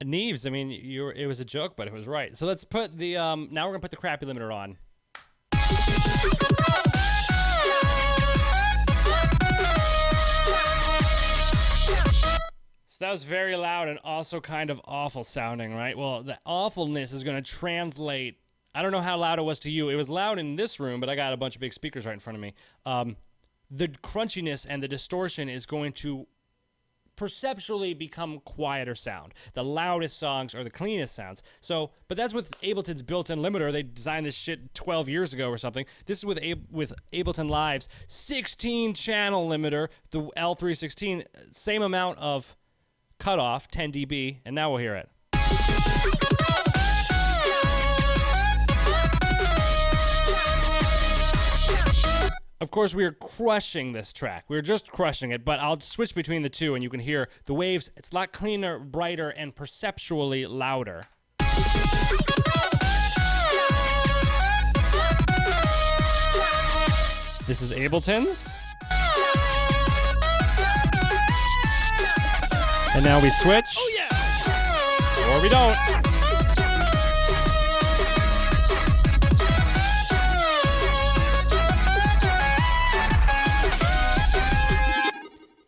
Neves, I mean, it was a joke, but it was right. So let's put the, now we're going to put the crappy limiter on. So that was very loud and also kind of awful sounding, right? Well, the awfulness is going to translate. I don't know how loud it was to you. It was loud in this room, but I got a bunch of big speakers right in front of me. The crunchiness and the distortion is going to perceptually become quieter sound. The loudest songs are the cleanest sounds. So, but that's with Ableton's built-in limiter. They designed this shit 12 years ago or something. This is with Ableton Live's 16-channel limiter, the L316, same amount of cutoff, 10 dB, and now we'll hear it. Of course, we are crushing this track. We're just crushing it, but I'll switch between the two and you can hear the waves. It's a lot cleaner, brighter, and perceptually louder. This is Ableton's. And now we switch. Oh yeah! Or we don't.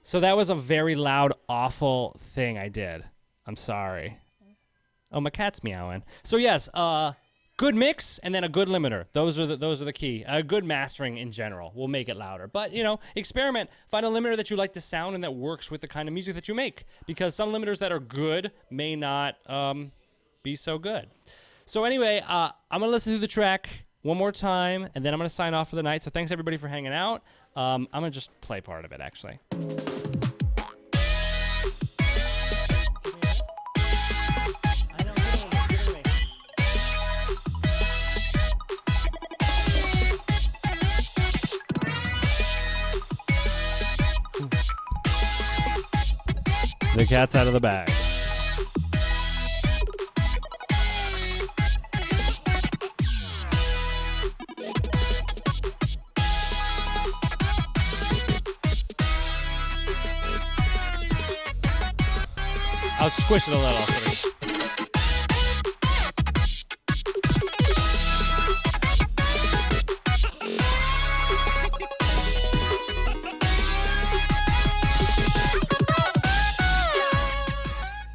So that was a very loud, awful thing I did. I'm sorry. Oh, my cat's meowing. So yes, good mix and then a good limiter. Those are the key. A good mastering in general will make it louder. But experiment. Find a limiter that you like the sound and that works with the kind of music that you make. Because some limiters that are good may not be so good. So anyway, I'm gonna listen to the track one more time and then I'm gonna sign off for the night. So thanks everybody for hanging out. I'm gonna just play part of it actually. The cat's out of the bag. I'll squish it a little.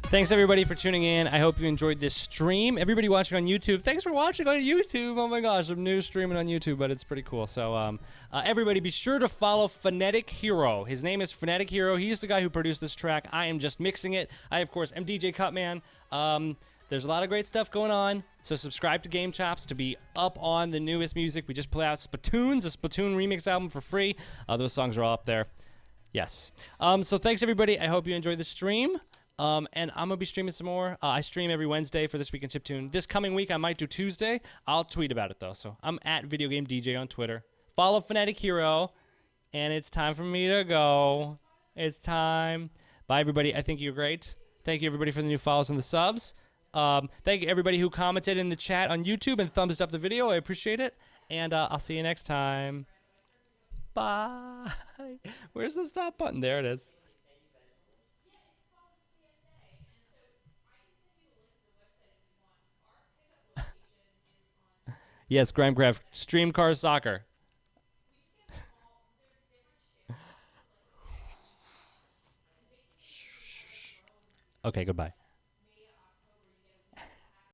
Thanks everybody for tuning in. I hope you enjoyed this stream. Everybody watching on YouTube, thanks for watching on YouTube. Oh my gosh, I'm new streaming on YouTube, but it's pretty cool. So everybody be sure to follow Phonetic Hero. His name is Phonetic Hero. He's the guy who produced this track. I am just mixing it. I, of course, am DJ CUTMAn. There's a lot of great stuff going on. So subscribe to Game Chops to be up on the newest music. We just play out Splatoon's, a Splatoon remix album for free. Those songs are all up there. Yes. So thanks everybody. I hope you enjoyed the stream. And I'm going to be streaming some more. I stream every Wednesday for This Week in Chiptune. This coming week, I might do Tuesday. I'll tweet about it, though. So I'm at Video Game DJ on Twitter. Follow Phonetic Hero. And it's time for me to go. It's time. Bye, everybody. I think you're great. Thank you, everybody, for the new follows and the subs. Thank you, everybody who commented in the chat on YouTube and thumbs up the video. I appreciate it. And I'll see you next time. Bye. Where's the stop button? There it is. Yes, Grimecraft. Stream Car Soccer. Okay, goodbye.